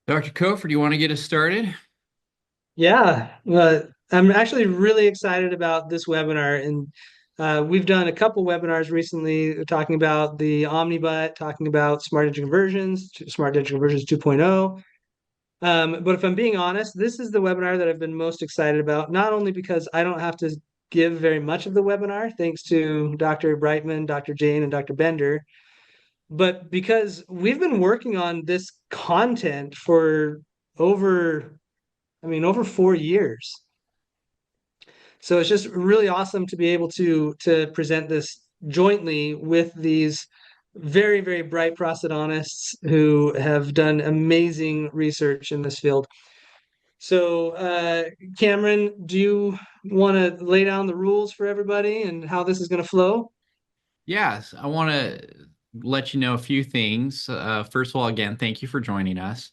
Dr. Kofford, do you want to get us started? Yeah, I'm actually really excited about this webinar, and we've done a couple webinars recently talking about the Omnibut, talking about smart edge conversions, smart edge conversions 2.0. But if I'm being honest, this is the webinar that I've been most excited about, not only because I don't have to give very much of the webinar, thanks to Dr. Breitman, Dr. Jain, and Dr. Bender, but because we've been working on this content for over, over 4 years. So it's just really awesome to be able to present this jointly with these very, very bright prosthodontists who have done amazing research in this field. So, Cameron, do you want to lay down the rules for everybody and how this is going to flow? Yes, I want to let you know a few things. First of all, again, thank you for joining us.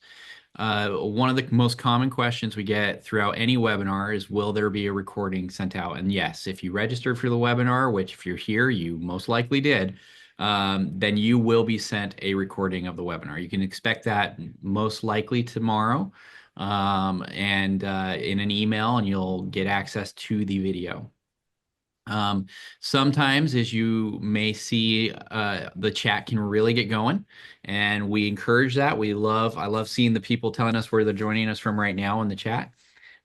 One of the most common questions we get throughout any webinar is, will there be a recording sent out? And yes, if you registered for the webinar, which if you're here, you most likely did, then you will be sent a recording of the webinar. You can expect that most likely tomorrow, and in an email, and you'll get access to the video. Sometimes, as you may see, the chat can really get going, and we encourage that. I love seeing the people telling us where they're joining us from right now in the chat.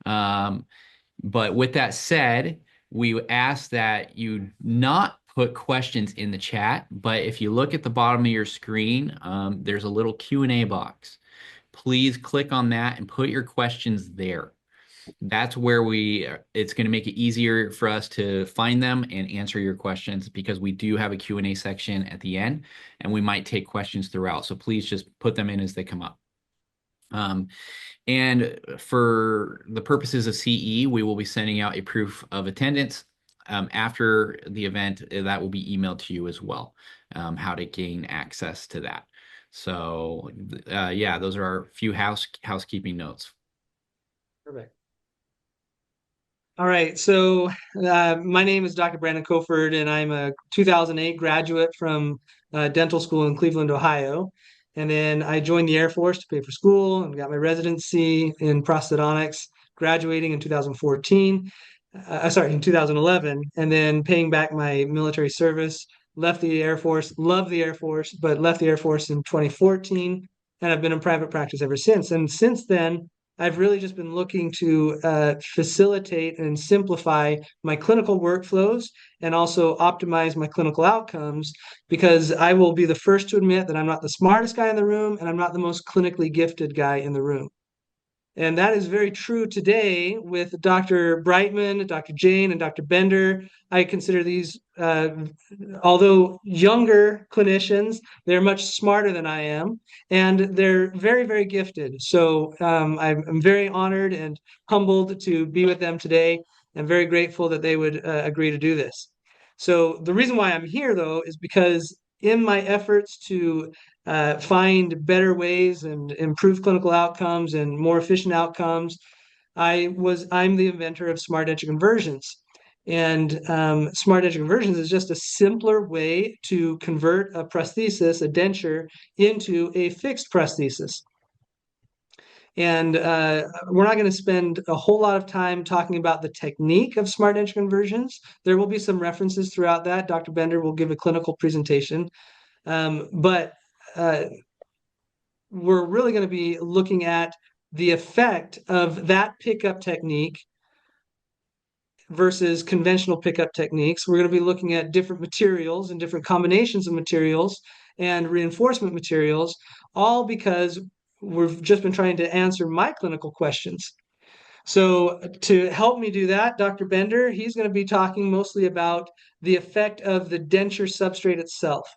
Um, but with that said, we ask that you not put questions in the chat, but if you look at the bottom of your screen, there's a little Q&A box. Please click on that and put your questions there. That's where it's going to make it easier for us to find them and answer your questions, because we do have a Q&A section at the end, and we might take questions throughout. So please just put them in as they come up. And for the purposes of CE, we will be sending out a proof of attendance after the event. That will be emailed to you as well, how to gain access to that. So yeah, those are our few housekeeping notes. Perfect. All right, so my name is Dr. Brandon Kofford, and I'm a 2008 graduate from dental school in Cleveland, Ohio. And then I joined the Air Force to pay for school and got my residency in prosthodontics, graduating in 2014. Sorry, in 2011, and then paying back my military service. Left the Air Force, loved the Air Force, but left the Air Force in 2014, and I've been in private practice ever since. And since then, I've really just been looking to facilitate and simplify my clinical workflows and also optimize my clinical outcomes, because I will be the first to admit that I'm not the smartest guy in the room and I'm not the most clinically gifted guy in the room. And that is very true today with Dr. Breitman, Dr. Jain, and Dr. Bender. I consider these, although younger clinicians, they're much smarter than I am, and they're very, very gifted. So I'm very honored and humbled to be with them today. I'm very grateful that they would agree to do this. So the reason why I'm here, though, is because in my efforts to find better ways and improve clinical outcomes and more efficient outcomes, I'm the inventor of smart edge conversions. And smart edge conversions is just a simpler way to convert a prosthesis, a denture, into a fixed prosthesis. And we're not going to spend a whole lot of time talking about the technique of smart edge conversions. There will be some references throughout that. Dr. Bender will give a clinical presentation. But we're really going to be looking at the effect of that pickup technique versus conventional pickup techniques. We're going to be looking at different materials and different combinations of materials and reinforcement materials, all because we've just been trying to answer my clinical questions. So to help me do that, Dr. Bender, he's going to be talking mostly about the effect of the denture substrate itself.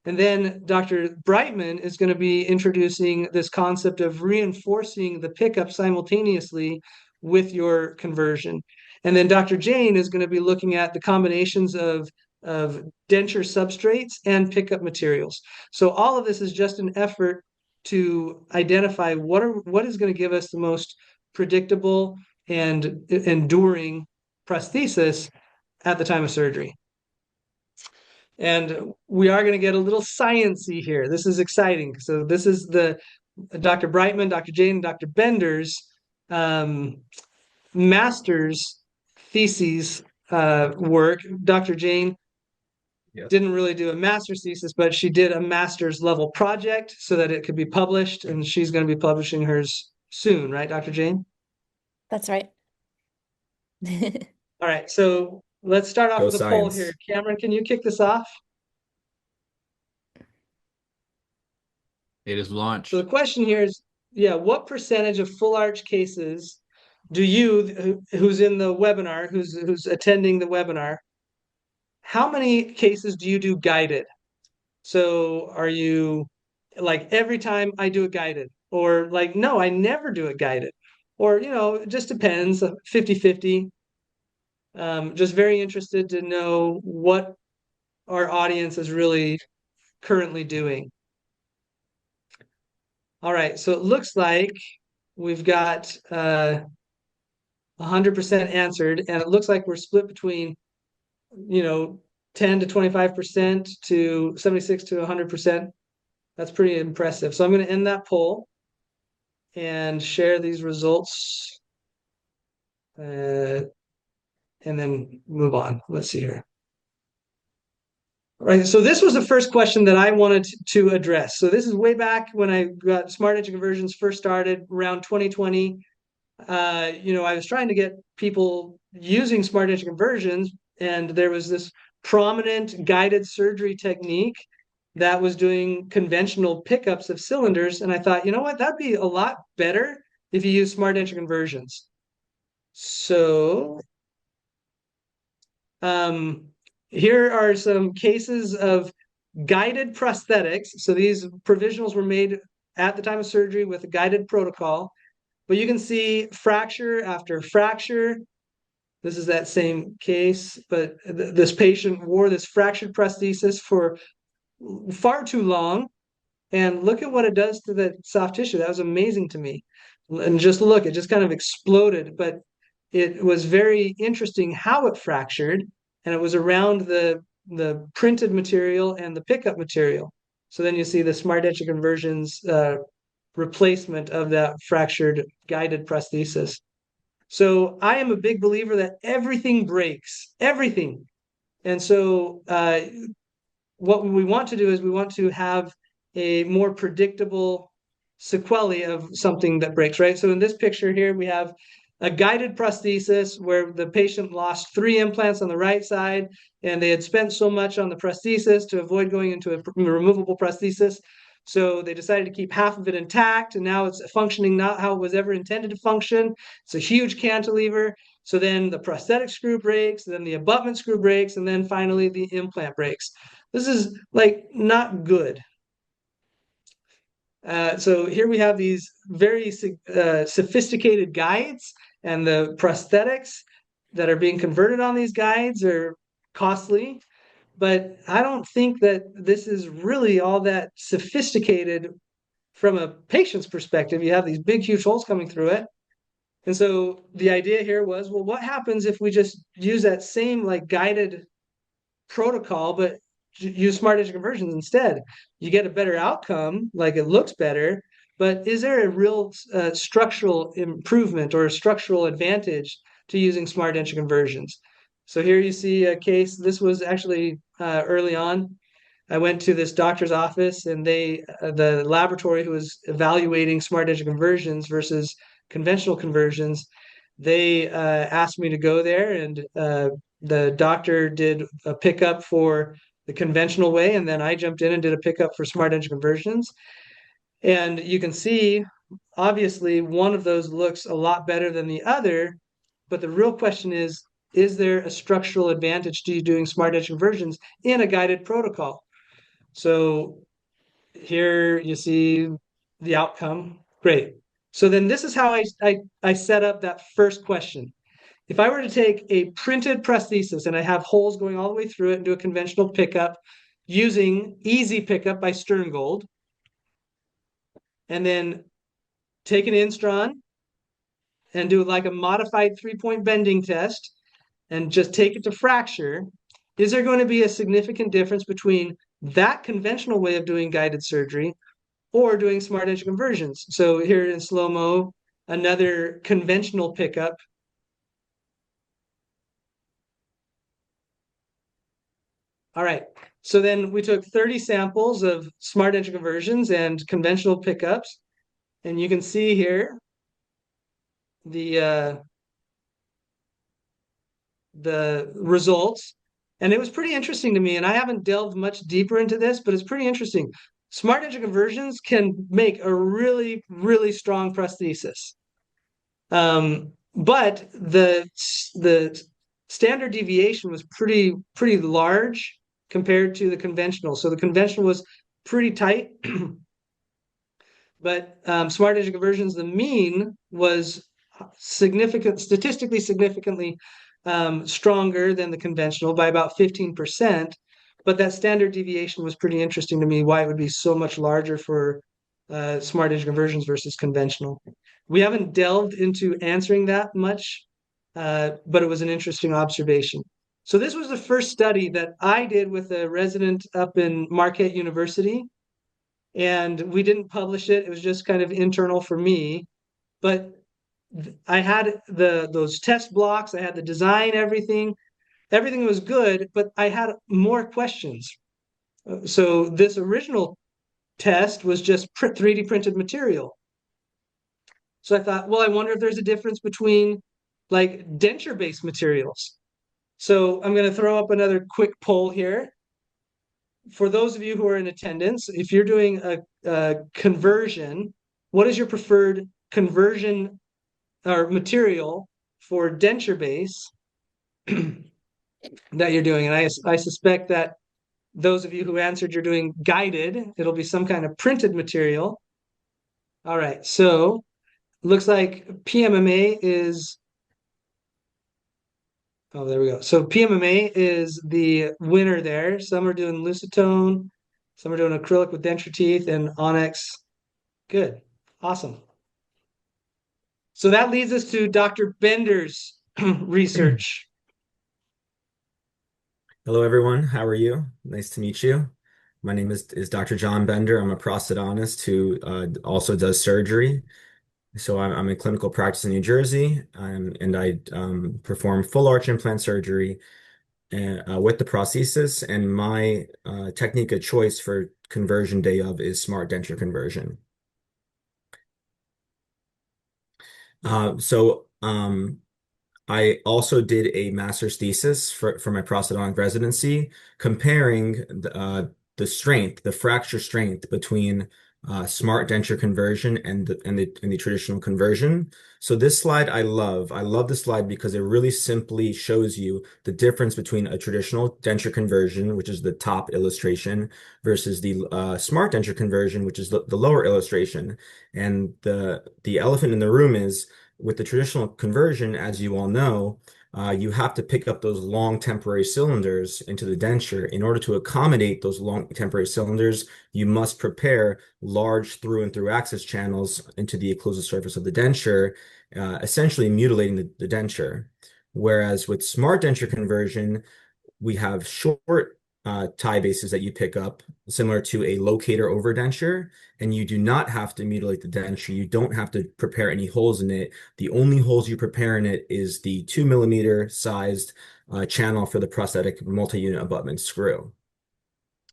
And then Dr. Breitman is going to be introducing this concept of reinforcing the pickup simultaneously with your conversion. And then Dr. Jain is going to be looking at the combinations of denture substrates and pickup materials. So all of this is just an effort to identify what is going to give us the most predictable and enduring prosthesis at the time of surgery. And we are going to get a little sciency here. This is exciting. So this is Dr. Breitman, Dr. Jain, and Dr. Bender's um, master's theses work. Dr. Jain Yes. didn't really do a master's thesis, but she did a master's level project so that it could be published, and she's going to be publishing hers soon, right, Dr. Jain? That's right. All right, so let's start off Go with a poll here. Science. Cameron, can you kick this off? It is launched. So the question here is, yeah, what percentage of full arch cases do you, who's in the webinar, who's attending the webinar, how many cases do you do guided? So are you like every time I do it guided, or like, no, I never do it guided, or, it just depends, 50-50. Just very interested to know what our audience is really currently doing. All right, so it looks like we've got 100% answered, and it looks like we're split between, 10 to 25% to 76 to 100%. That's pretty impressive. So I'm going to end that poll and share these results, and then move on. Let's see here. All right, so this was the first question that I wanted to address. So this is way back when I got Smart Denture Conversions first started around 2020. I was trying to get people using Smart Denture Conversions, and there was this prominent guided surgery technique that was doing conventional pickups of cylinders. And I thought, you know what, that'd be a lot better if you use Smart Denture Conversions. So here are some cases of guided prosthetics. So these provisionals were made at the time of surgery with a guided protocol. But you can see fracture after fracture. This is that same case, but this patient wore this fractured prosthesis for far too long. And look at what it does to the soft tissue. That was amazing to me. And just look, it just kind of exploded. But it was very interesting how it fractured, and it was around the printed material and the pickup material. So then you see the Smart Denture Conversions replacement of that fractured guided prosthesis. So I am a big believer that everything breaks, everything. And so what we want to do is we want to have a more predictable sequelae of something that breaks, right? So in this picture here, we have a guided prosthesis where the patient lost 3 implants on the right side, and they had spent so much on the prosthesis to avoid going into a removable prosthesis. So they decided to keep half of it intact, and now it's functioning not how it was ever intended to function. It's a huge cantilever. So then the prosthetic screw breaks, then the abutment screw breaks, and then finally the implant breaks. This is like not good. So here we have these very sophisticated guides, and the prosthetics that are being converted on these guides are costly. But I don't think that this is really all that sophisticated from a patient's perspective. You have these big, huge holes coming through it. And so the idea here was, well, what happens if we just use that same like guided protocol, but use Smart Denture Conversions instead? You get a better outcome, like it looks better, but is there a real structural improvement or a structural advantage to using Smart Denture Conversions? So here you see a case. This was actually early on. I went to this doctor's office, and the laboratory who was evaluating Smart Denture Conversions versus conventional conversions, they asked me to go there, and the doctor did a pickup for the conventional way, and then I jumped in and did a pickup for Smart Denture Conversions. And you can see, obviously, one of those looks a lot better than the other, but the real question is there a structural advantage to you doing Smart Denture Conversions in a guided protocol? So here you see the outcome. Great. So then this is how I set up that first question. If I were to take a printed prosthesis and I have holes going all the way through it and do a conventional pickup using Easy Pickup by Sterngold, and then take an instron and do like a modified 3-point bending test and just take it to fracture, is there going to be a significant difference between that conventional way of doing guided surgery or doing smart denture conversions. So here in slow-mo, another conventional pickup. All right. So then we took 30 samples of smart denture conversions and conventional pickups. And you can see here the the results. And it was pretty interesting to me. And I haven't delved much deeper into this, but it's pretty interesting. Smart denture conversions can make a really, really strong prosthesis. But the standard deviation was pretty large compared to the conventional. So the conventional was pretty tight, but smart denture conversions, the mean was statistically significantly stronger than the conventional by about 15%. But that standard deviation was pretty interesting to me, why it would be so much larger for smart denture conversions versus conventional. We haven't delved into answering that much, but it was an interesting observation. So this was the first study that I did with a resident up in Marquette University, and we didn't publish it. It was just kind of internal for me. But I had those test blocks, I had the design, everything was good, but I had more questions. So this original test was just 3D printed material. So I thought, well, I wonder if there's a difference between like denture based materials. So I'm going to throw up another quick poll here. For those of you who are in attendance, if you're doing a conversion, what is your preferred conversion or material for denture base that you're doing? And I suspect that those of you who answered you're doing guided, it'll be some kind of printed material. All right, so looks like PMMA is, oh, there we go. So PMMA is the winner there. Some are doing Lucitone, some are doing acrylic with denture teeth and Onyx. Good, awesome. So that leads us to Dr. Bender's research. Hello, everyone. How are you? Nice to meet you. My name is Dr. John Bender. I'm a prosthodontist who also does surgery. So I'm in clinical practice in New Jersey, and I perform full arch implant surgery with the prosthesis. And my technique of choice for conversion day of is smart denture conversion. I also did a master's thesis for my prosthodontic residency, comparing the fracture strength between smart denture conversion and the traditional conversion. So this slide I love. I love this slide because it really simply shows you the difference between a traditional denture conversion, which is the top illustration, versus the smart denture conversion, which is the lower illustration. And the elephant in the room is, with the traditional conversion, as you all know, you have to pick up those long temporary cylinders into the denture. In order to accommodate those long temporary cylinders, you must prepare large through and through access channels into the occlusal surface of the denture, essentially mutilating the denture. Whereas with smart denture conversion, we have short tie bases that you pick up, similar to a locator overdenture, and you do not have to mutilate the denture. You don't have to prepare any holes in it. The only holes you prepare in it is the 2 mm sized channel for the prosthetic multi-unit abutment screw.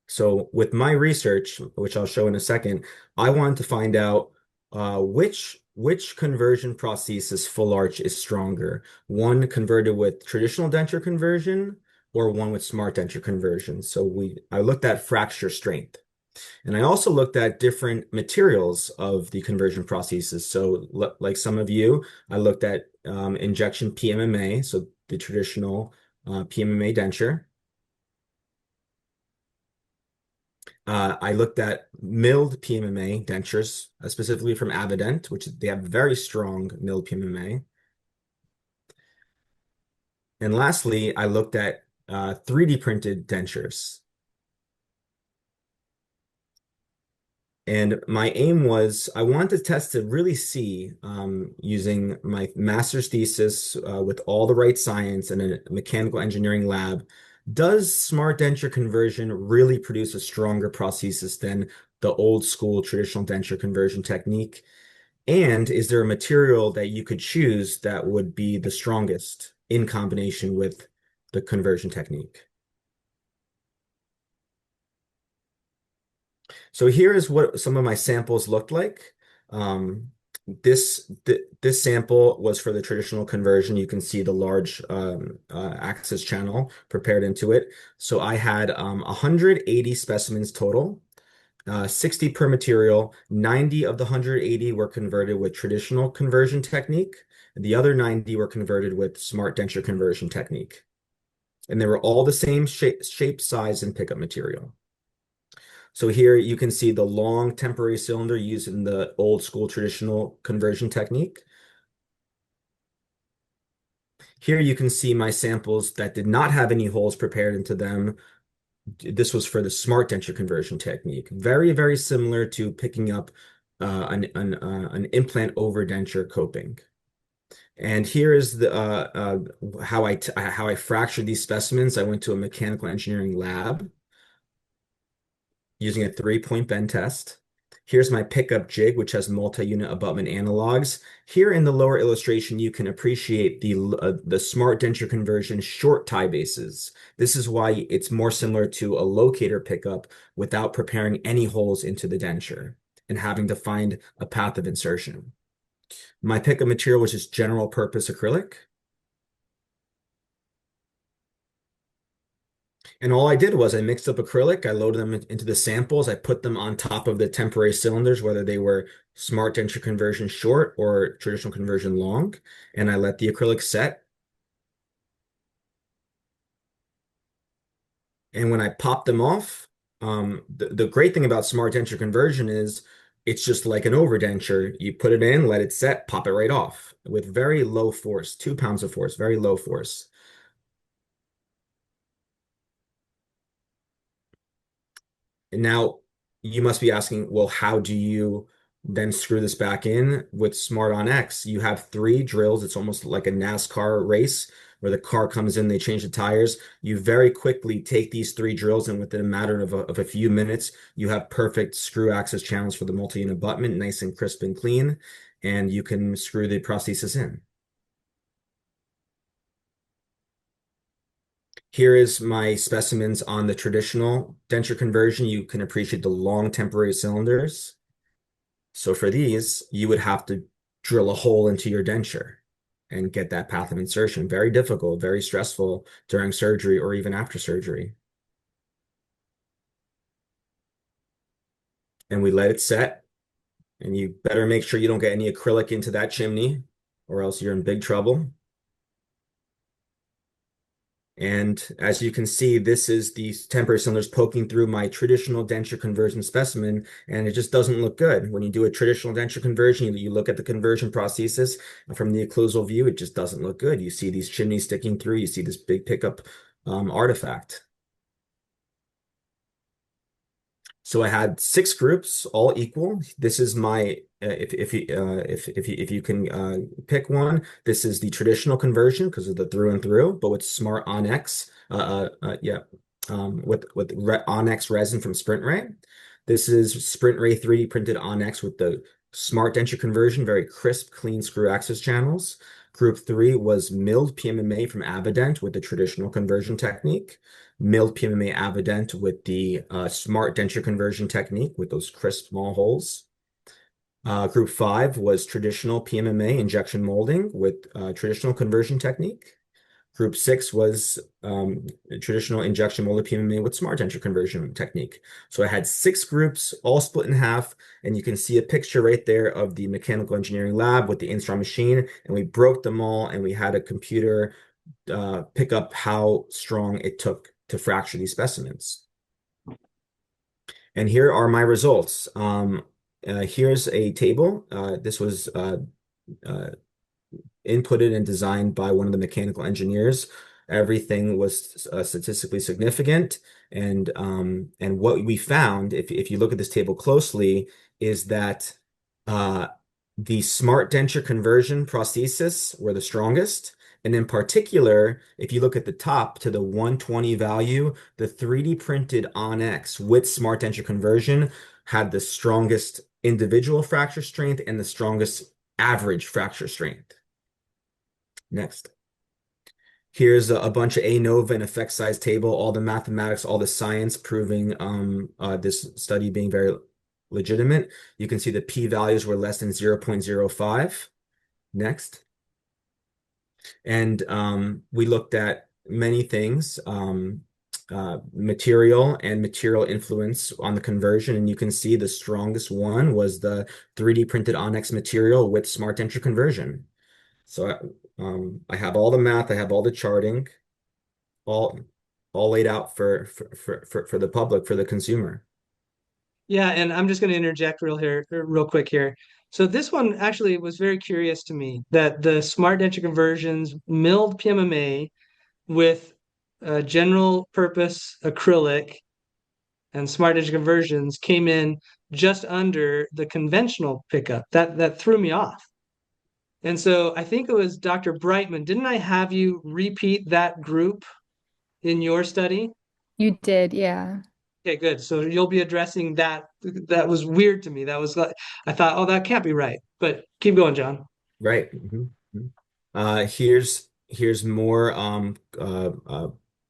So with my research, which I'll show in a second, I wanted to find out which conversion prosthesis full arch is stronger, one converted with traditional denture conversion or one with smart denture conversion. So I looked at fracture strength. And I also looked at different materials of the conversion prosthesis. So like some of you, I looked at injection PMMA, so the traditional PMMA denture. I looked at milled PMMA dentures, specifically from Avident, which they have very strong milled PMMA. And lastly, I looked at 3D printed dentures. And my aim was, I wanted to test to really see, using my master's thesis with all the right science and a mechanical engineering lab, does smart denture conversion really produce a stronger prosthesis than the old school traditional denture conversion technique? And is there a material that you could choose that would be the strongest in combination with the conversion technique? So here is what some of my samples looked like. Um, this sample was for the traditional conversion. You can see the large access channel prepared into it. So I had 180 specimens total, 60 per material. 90 of the 180 were converted with traditional conversion technique. The other 90 were converted with smart denture conversion technique. And they were all the same shape, size, and pickup material. So here you can see the long temporary cylinder used in the old school traditional conversion technique. Here you can see my samples that did not have any holes prepared into them. This was for the smart denture conversion technique. Very, very similar to picking up an implant over denture coping. And here is the how I fractured these specimens. I went to a mechanical engineering lab using a 3-point bend test. Here's my pickup jig, which has multi-unit abutment analogs. Here in the lower illustration, you can appreciate the smart denture conversion short tie bases. This is why it's more similar to a locator pickup without preparing any holes into the denture and having to find a path of insertion. My pickup material was just general purpose acrylic. And all I did was I mixed up acrylic, I loaded them into the samples, I put them on top of the temporary cylinders, whether they were smart denture conversion short or traditional conversion long, and I let the acrylic set. And when I popped them off, the great thing about smart denture conversion is it's just like an overdenture. You put it in, let it set, pop it right off with very low force, 2 pounds of force, very low force. And now you must be asking, well, how do you then screw this back in with Smart On X? You have 3 drills. It's almost like a NASCAR race where the car comes in, they change the tires. You very quickly take these 3 drills, and within a matter of a few minutes, you have perfect screw access channels for the multi-unit abutment, nice and crisp and clean, and you can screw the prosthesis in. Here is my specimens on the traditional denture conversion. You can appreciate the long temporary cylinders. So for these, you would have to drill a hole into your denture and get that path of insertion. Very difficult, very stressful during surgery or even after surgery. And we let it set, and you better make sure you don't get any acrylic into that chimney or else you're in big trouble. And as you can see, this is the temporary cylinders poking through my traditional denture conversion specimen, and it just doesn't look good. When you do a traditional denture conversion, you look at the conversion prosthesis, and from the occlusal view, it just doesn't look good. You see these chimneys sticking through, you see this big pickup artifact. So I had 6 groups, all equal. This is my if you can pick one, this is the traditional conversion because of the through and through, but with Smart Onyx, with Onyx resin from Sprint Ray. This is Sprint Ray 3D printed Onyx with the Smart Denture conversion, very crisp, clean screw access channels. Group 3 was milled PMMA from Avident with the traditional conversion technique. Milled PMMA Avident with the smart denture conversion technique with those crisp small holes. Group 5 was traditional PMMA injection molding with traditional conversion technique. Group 6 was traditional injection molded PMMA with smart denture conversion technique. So I had 6 groups all split in half, and you can see a picture right there of the mechanical engineering lab with the Instron machine, and we broke them all, and we had a computer pick up how strong it took to fracture these specimens. And here are my results. Here's a table. This was inputted and designed by one of the mechanical engineers. Everything was statistically significant. And what we found, if you look at this table closely, is that the smart denture conversion prosthesis were the strongest. And in particular, if you look at the top to the 120 value, the 3D printed Onyx with smart denture conversion had the strongest individual fracture strength and the strongest average fracture strength. Next. Here's a bunch of ANOVA and effect size table, all the mathematics, all the science proving this study being very legitimate. You can see the p-values were less than 0.05. Next. And we looked at many things, material and material influence on the conversion. And you can see the strongest one was the 3D printed Onyx material with smart denture conversion. So I have all the math, I have all the charting, all laid out for the public, for the consumer. Yeah, and I'm just going to interject real quick here. So this one actually was very curious to me that the smart denture conversions milled PMMA with general purpose acrylic and smart denture conversions came in just under the conventional pickup. That threw me off. And so I think it was Dr. Breitman. Didn't I have you repeat that group in your study? You did, yeah. Okay, good. So you'll be addressing that. That was weird to me. That was like, I thought, oh, that can't be right. But keep going, John. Right. Here's more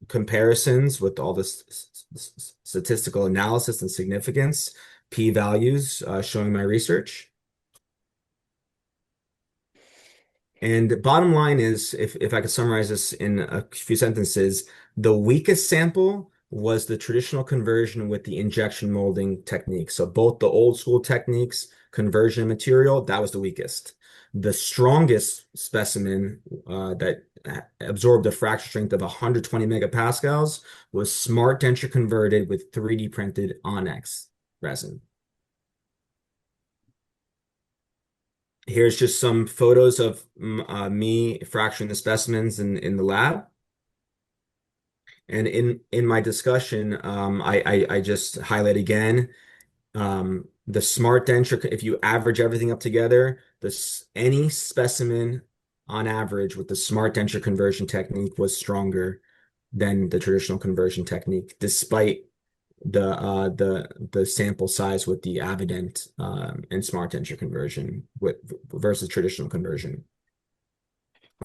comparisons with all this statistical analysis and significance, p-values showing my research. And the bottom line is, if I could summarize this in a few sentences, the weakest sample was the traditional conversion with the injection molding technique. So both the old school techniques, conversion material, that was the weakest. The strongest specimen that absorbed a fracture strength of 120 megapascals was smart denture converted with 3D printed Onyx resin. Here's just some photos of me fracturing the specimens in the lab. And in my discussion, I just highlight again the smart denture. If you average everything up together, any specimen on average with the smart denture conversion technique was stronger than the traditional conversion technique, despite the sample size with the Avident and smart denture conversion versus traditional conversion.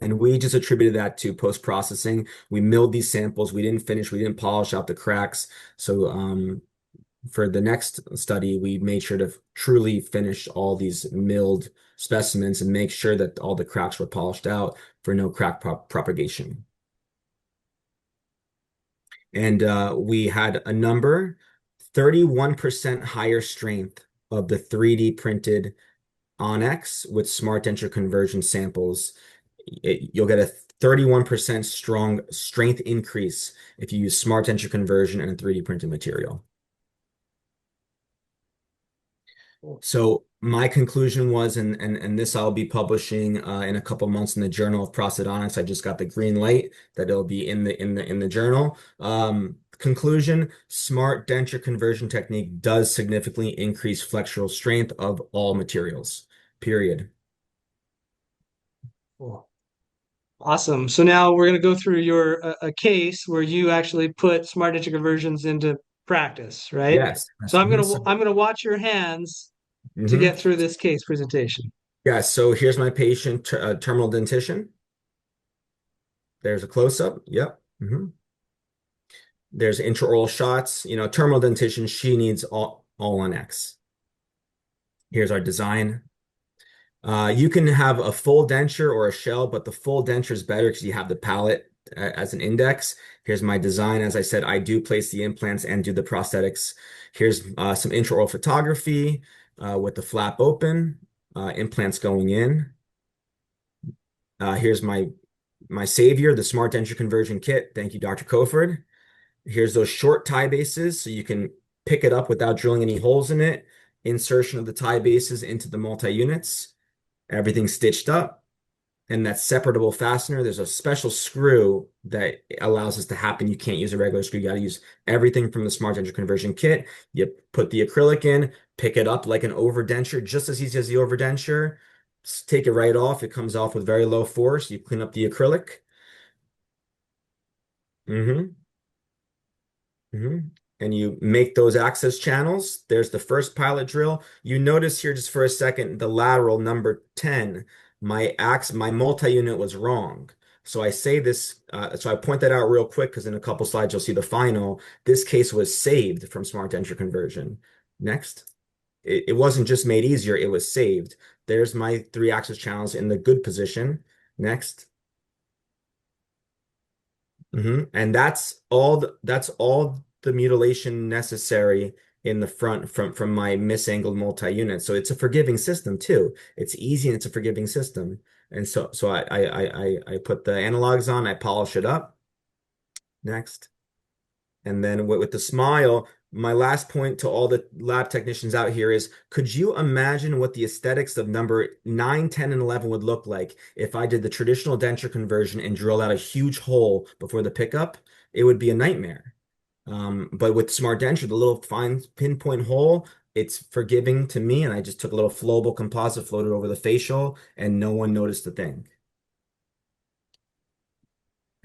And we just attributed that to post-processing. We milled these samples. We didn't finish. We didn't polish out the cracks. So for the next study, we made sure to truly finish all these milled specimens and make sure that all the cracks were polished out for no crack propagation. And we had a number, 31% higher strength of the 3D printed Onyx with smart denture conversion samples. You'll get a 31% strong strength increase if you use smart denture conversion and a 3D printed material. So my conclusion was, and this I'll be publishing in a couple months in the Journal of Prosthodontics. I just got the green light that it'll be in the journal. Conclusion: smart denture conversion technique does significantly increase flexural strength of all materials. Period. Cool. Awesome. So now we're going to go through your a case where you actually put smart denture conversions into practice, right? Yes. So I'm gonna watch your hands to get through this case presentation. Yeah. So here's my patient, terminal dentition. There's a close-up. Yep. There's intraoral shots. You know, terminal dentition. She needs all on X. Here's our design. You can have a full denture or a shell, but the full denture is better because you have the palate as an index. Here's my design. As I said, I do place the implants and do the prosthetics. Here's some intraoral photography with the flap open, implants going in. Here's my savior, the smart denture conversion kit. Thank you, Dr. Kofford. Here's those short tie bases so you can pick it up without drilling any holes in it. Insertion of the tie bases into the multi-units. Everything's stitched up. And that separatable fastener, there's a special screw that allows this to happen. You can't use a regular screw. You got to use everything from the smart denture conversion kit. You put the acrylic in, pick it up like an overdenture, just as easy as the overdenture. Take it right off. It comes off with very low force. You clean up the acrylic. and you make those access channels. There's the first pilot drill. You notice here just for a second, the lateral number 10, my multi-unit was wrong. So I say this, so I point that out real quick because in a couple slides you'll see the final. This case was saved from smart denture conversion. Next. It wasn't just made easier, it was saved. There's my 3-axis channels in the good position. Next. And that's all the mutilation necessary in the front from my misangled multi-unit. So it's a forgiving system too. It's easy and it's a forgiving system. And so I put the analogs on, I polish it up. Next. And then with the smile, my last point to all the lab technicians out here is, could you imagine what the aesthetics of number 9, 10, and 11 would look like if I did the traditional denture conversion and drill out a huge hole before the pickup? It would be a nightmare. But with smart denture, the little fine pinpoint hole, it's forgiving to me, and I just took a little flowable composite, floated over the facial, and no one noticed a thing.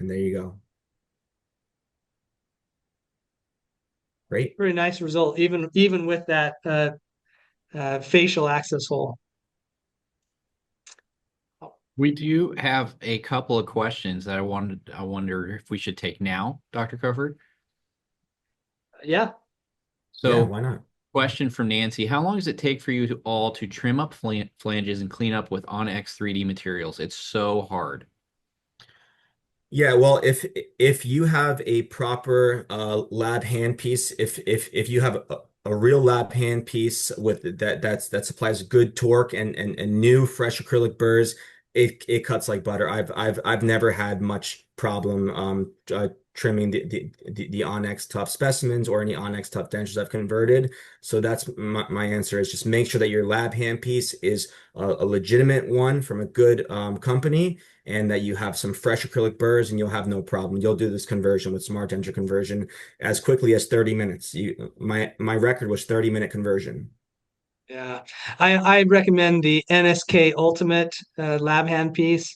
And there you go. Great. Very nice result, even with that facial access hole. We do have a couple of questions that I wonder if we should take now, Dr. Kofford. Yeah. So, why not? question from Nancy: how long does it take for you all to trim up flanges and clean up with Onyx 3D materials? It's so hard. Yeah, well, if you have a proper lab handpiece, if you have a real lab handpiece with that supplies good torque and new fresh acrylic burrs, it cuts like butter. I've never had much problem trimming the Onyx tough specimens or any Onyx tough dentures I've converted. So that's my answer is just make sure that your lab handpiece is a legitimate one from a good company, and that you have some fresh acrylic burrs, and you'll have no problem. You'll do this conversion with smart denture conversion as quickly as 30 minutes. My record was 30-minute conversion. Yeah, I recommend the NSK Ultimate lab handpiece.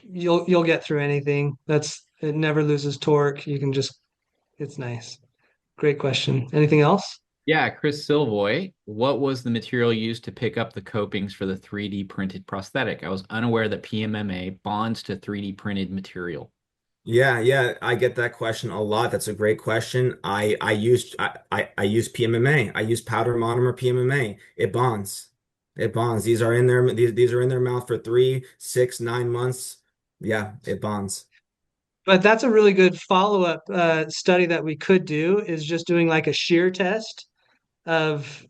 You'll get through anything. It never loses torque. It's nice. Great question. Anything else? Yeah, Chris Silvoy, what was the material used to pick up the copings for the 3D printed prosthetic? I was unaware that PMMA bonds to 3D printed material. Yeah, I get that question a lot. That's a great question. I use PMMA. I use powder monomer PMMA. It bonds. It bonds. These are in their mouth for 3, 6, 9 months. Yeah, it bonds. But that's a really good follow-up study that we could do, is just doing like a shear test of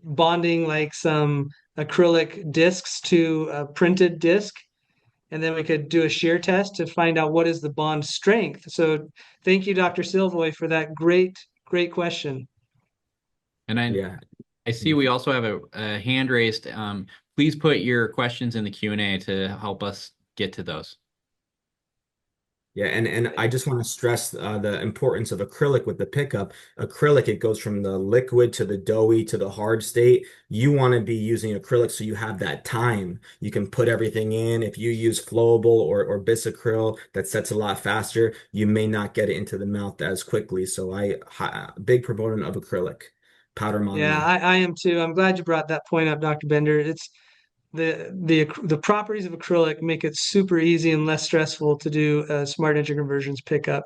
bonding like some acrylic discs to a printed disc, and then we could do a shear test to find out what is the bond strength. So thank you, Dr. Silvoy, for that great question. And Yeah. I see we also have a hand raised. Please put your questions in the Q&A to help us get to those. Yeah, and I just want to stress the importance of acrylic with the pickup. Acrylic, it goes from the liquid to the doughy to the hard state. You want to be using acrylic so you have that time. You can put everything in. If you use flowable or bisacryl, that sets a lot faster. You may not get it into the mouth as quickly. So big proponent of acrylic, powder Yeah, monomer. I am too. I'm glad you brought that point up, Dr. Bender. It's the properties of acrylic make it super easy and less stressful to do smart denture conversions pickup.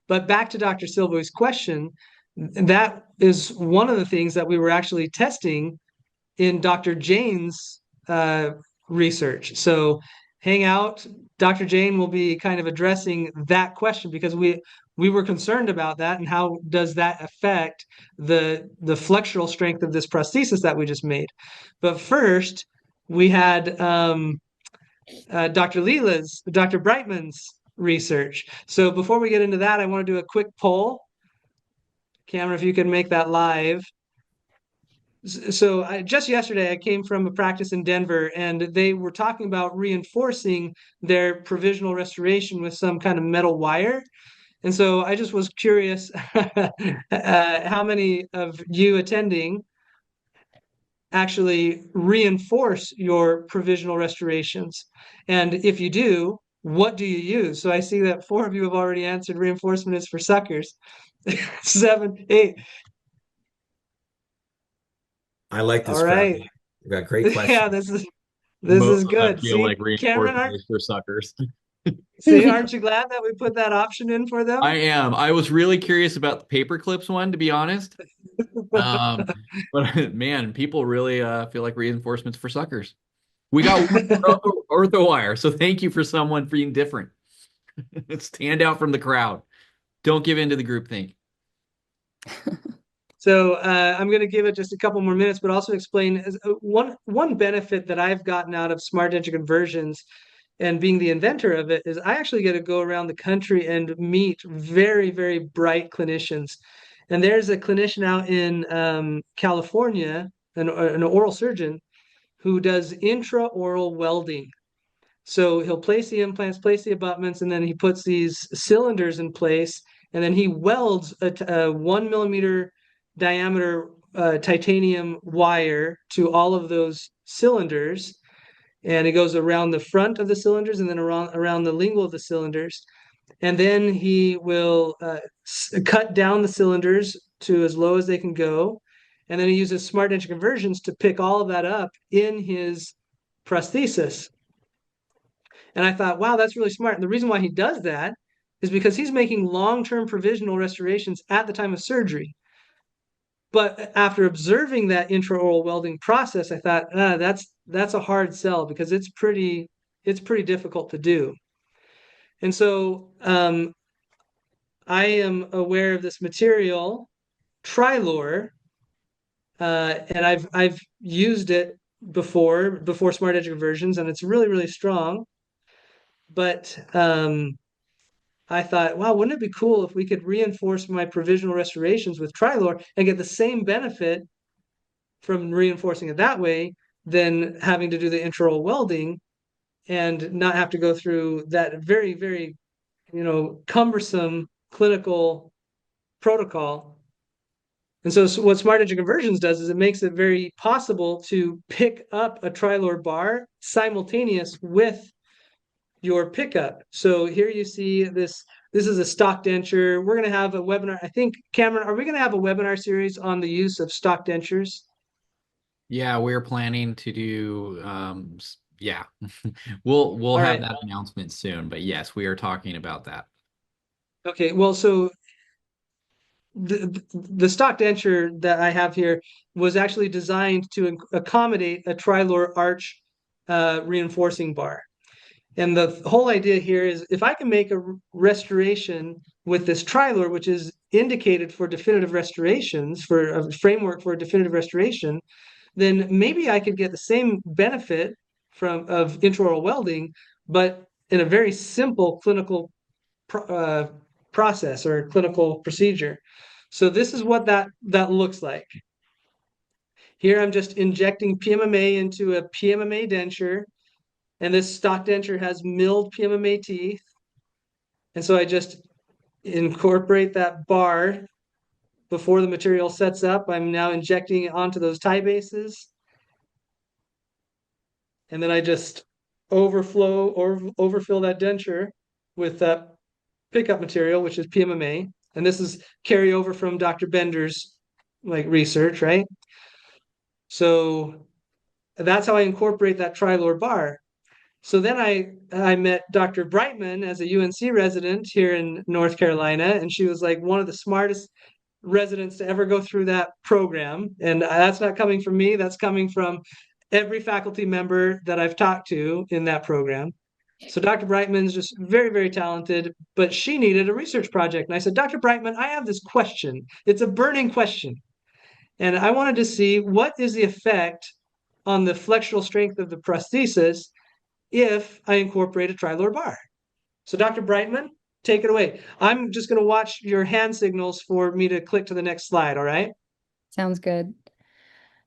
But back to Dr. Silvo's question, that is one of the things that we were actually testing in Dr. Jain's research. So hang out. Dr. Jain will be kind of addressing that question, because we were concerned about that, and how does that affect the flexural strength of this prosthesis that we just made. But first, we had Dr. Breitman's research. So before we get into that, I want to do a quick poll. Cameron, if you can make that live. So just yesterday, I came from a practice in Denver, and they were talking about reinforcing their provisional restoration with some kind of metal wire. And so I just was curious how many of you attending actually reinforce your provisional restorations. And if you do, what do you use? So I see that 4 of you have already answered reinforcement is for suckers. 7, 8. I like this All crowd. right. We've got great Yeah, questions. this Most is of them good. feel See, like Cameron, reinforcement is for suckers. aren't you glad that we put that option in for them? I am. I was really curious about the paper clips one, to be honest. But man, people really feel like reinforcements for suckers. We got one ortho wire, so thank you for someone being different. Stand out from the crowd. Don't give in to the groupthink. So I'm going to give it just a couple more minutes, but also explain one benefit that I've gotten out of smart denture conversions and being the inventor of it is I actually get to go around the country and meet very, very bright clinicians. And there's a clinician out in California, an oral surgeon, who does intraoral welding. So he'll place the implants, place the abutments, and then he puts these cylinders in place, and then he welds a 1 millimeter diameter titanium wire to all of those cylinders, and it goes around the front of the cylinders and then around the lingual of the cylinders, and then he will cut down the cylinders to as low as they can go, and then he uses smart denture conversions to pick all of that up in his prosthesis. And I thought, wow, that's really smart. And the reason why he does that is because he's making long-term provisional restorations at the time of surgery. But after observing that intraoral welding process, I thought, that's a hard sell because it's pretty difficult to do. And so I am aware of this material, Trilor, and I've used it before smart edge conversions, and it's really, really strong. But I thought, wow, wouldn't it be cool if we could reinforce my provisional restorations with Trilor and get the same benefit from reinforcing it that way than having to do the intraoral welding and not have to go through that very, very, cumbersome clinical protocol. And so what Smart Edge Conversions does is it makes it very possible to pick up a Trilor bar simultaneous with your pickup. So here you see this. This is a stock denture. We're going to have a webinar. I think, Cameron, are we going to have a webinar series on the use of stock dentures? Yeah, we're planning to do yeah. We'll All have right. that announcement soon, but yes, we are talking about that. Okay. Well, so the stock denture that I have here was actually designed to accommodate a Trilor arch reinforcing bar. And the whole idea here is if I can make a restoration with this Trilor, which is indicated for definitive restorations, for a framework for a definitive restoration, then maybe I could get the same benefit of intraoral welding, but in a very simple clinical process or clinical procedure. So this is what that looks like. Here I'm just injecting PMMA into a PMMA denture, and this stock denture has milled PMMA teeth. And so I just incorporate that bar before the material sets up. I'm now injecting it onto those tie bases. And then I just overflow or overfill that denture with that pickup material, which is PMMA. And this is carryover from Dr. Bender's research, right? So that's how I incorporate that Trilor bar. So then I met Dr. Breitman as a UNC resident here in North Carolina, and she was like one of the smartest residents to ever go through that program. And that's not coming from me, that's coming from every faculty member that I've talked to in that program. So Dr. Breitman's just very, very talented, but she needed a research project. And I said, Dr. Breitman, I have this question. It's a burning question. And I wanted to see what is the effect on the flexural strength of the prosthesis if I incorporate a Trilor bar. So Dr. Breitman, take it away. I'm just going to watch your hand signals for me to click to the next slide, all right? Sounds good.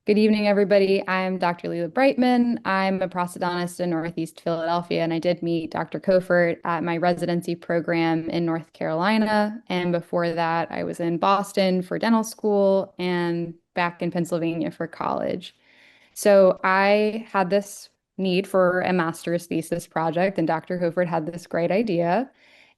Good evening, everybody. I'm Dr. Leela Breitman. I'm a prosthodontist in Northeast Philadelphia, and I did meet Dr. Kofford at my residency program in North Carolina. And before that, I was in Boston for dental school and back in Pennsylvania for college. So I had this need for a master's thesis project, and Dr. Kofford had this great idea.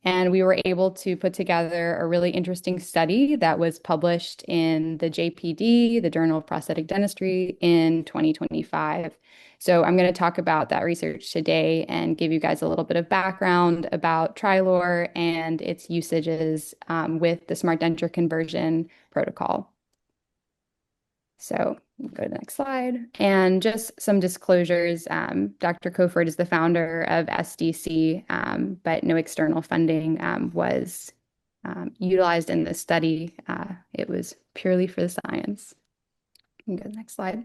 And we were able to put together a really interesting study that was published in the JPD, the Journal of Prosthetic Dentistry, in 2025. So I'm going to talk about that research today and give you guys a little bit of background about Trilor and its usages with the smart denture conversion protocol. So go to the next slide. And just some disclosures. Dr. Kofford is the founder of SDC, but no external funding was utilized in this study. It was purely for the science. You can go to the next slide.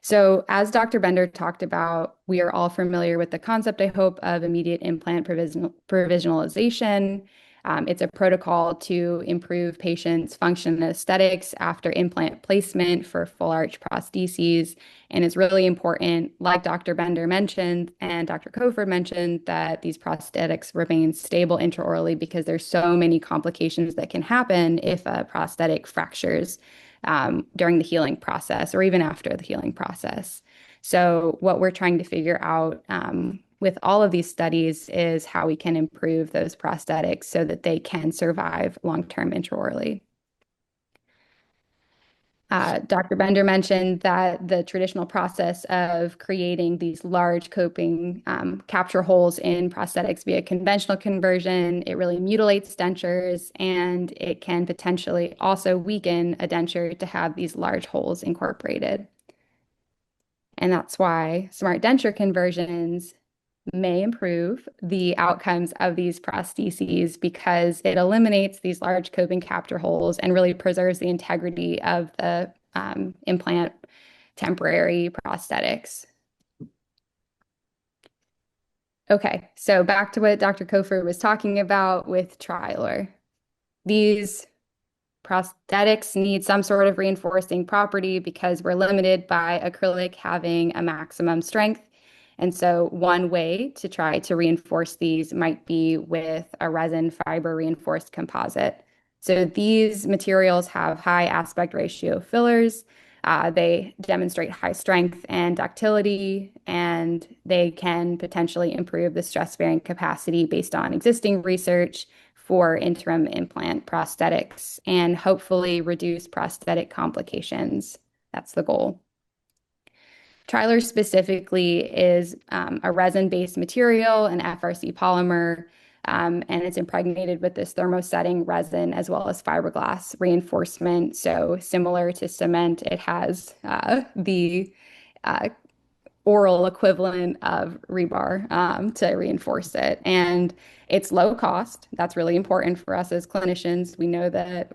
So as Dr. Bender talked about, we are all familiar with the concept, I hope, of immediate implant provisionalization. It's a protocol to improve patients' function and aesthetics after implant placement for full arch prostheses. And it's really important, like Dr. Bender mentioned and Dr. Kofford mentioned, that these prosthetics remain stable intraorally because there's so many complications that can happen if a prosthetic fractures during the healing process or even after the healing process. So what we're trying to figure out with all of these studies is how we can improve those prosthetics so that they can survive long-term intraorally. Dr. Bender mentioned that the traditional process of creating these large coping capture holes in prosthetics via conventional conversion, it really mutilates dentures, and it can potentially also weaken a denture to have these large holes incorporated. And that's why smart denture conversions may improve the outcomes of these prostheses because it eliminates these large coping capture holes and really preserves the integrity of the implant temporary prosthetics. Okay, so back to what Dr. Kofford was talking about with Trilor. These prosthetics need some sort of reinforcing property because we're limited by acrylic having a maximum strength. And so one way to try to reinforce these might be with a resin fiber reinforced composite. So these materials have high aspect ratio fillers. They demonstrate high strength and ductility, and they can potentially improve the stress-bearing capacity based on existing research for interim implant prosthetics and hopefully reduce prosthetic complications. That's the goal. Trilor specifically is a resin-based material, an FRC polymer, and it's impregnated with this thermosetting resin as well as fiberglass reinforcement. So similar to cement, it has the oral equivalent of rebar to reinforce it. And it's low cost. That's really important for us as clinicians. We know that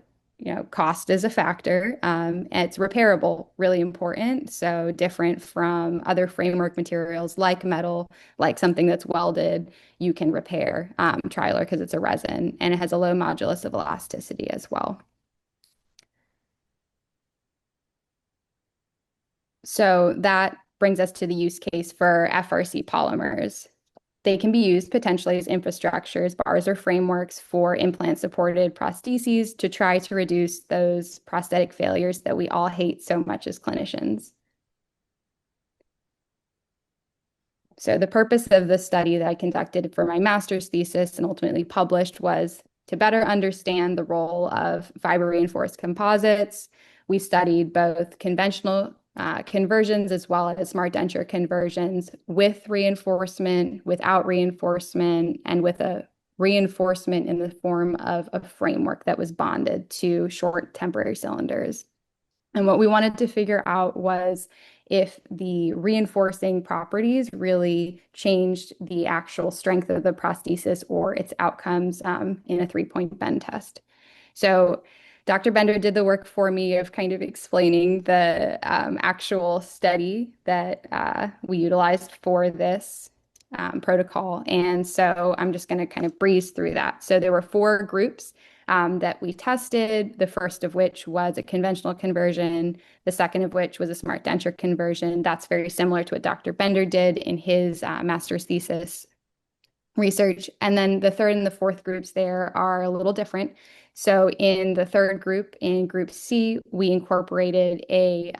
cost is a factor. It's repairable, really important. So different from other framework materials like metal, like something that's welded, you can repair Trilor because it's a resin and it has a low modulus of elasticity as well. So that brings us to the use case for FRC polymers. They can be used potentially as infrastructures, bars, or frameworks for implant-supported prostheses to try to reduce those prosthetic failures that we all hate so much as clinicians. So the purpose of the study that I conducted for my master's thesis and ultimately published was to better understand the role of fiber-reinforced composites. We studied both conventional conversions as well as smart denture conversions with reinforcement, without reinforcement, and with a reinforcement in the form of a framework that was bonded to short temporary cylinders. And what we wanted to figure out was if the reinforcing properties really changed the actual strength of the prosthesis or its outcomes in a 3-point bend test. So Dr. Bender did the work for me of kind of explaining the actual study that we utilized for this protocol. And so I'm just going to kind of breeze through that. So there were 4 groups that we tested, the first of which was a conventional conversion, the second of which was a smart denture conversion. That's very similar to what Dr. Bender did in his master's thesis research. And then the third and the fourth groups there are a little different. So in the third group, in group C, we incorporated a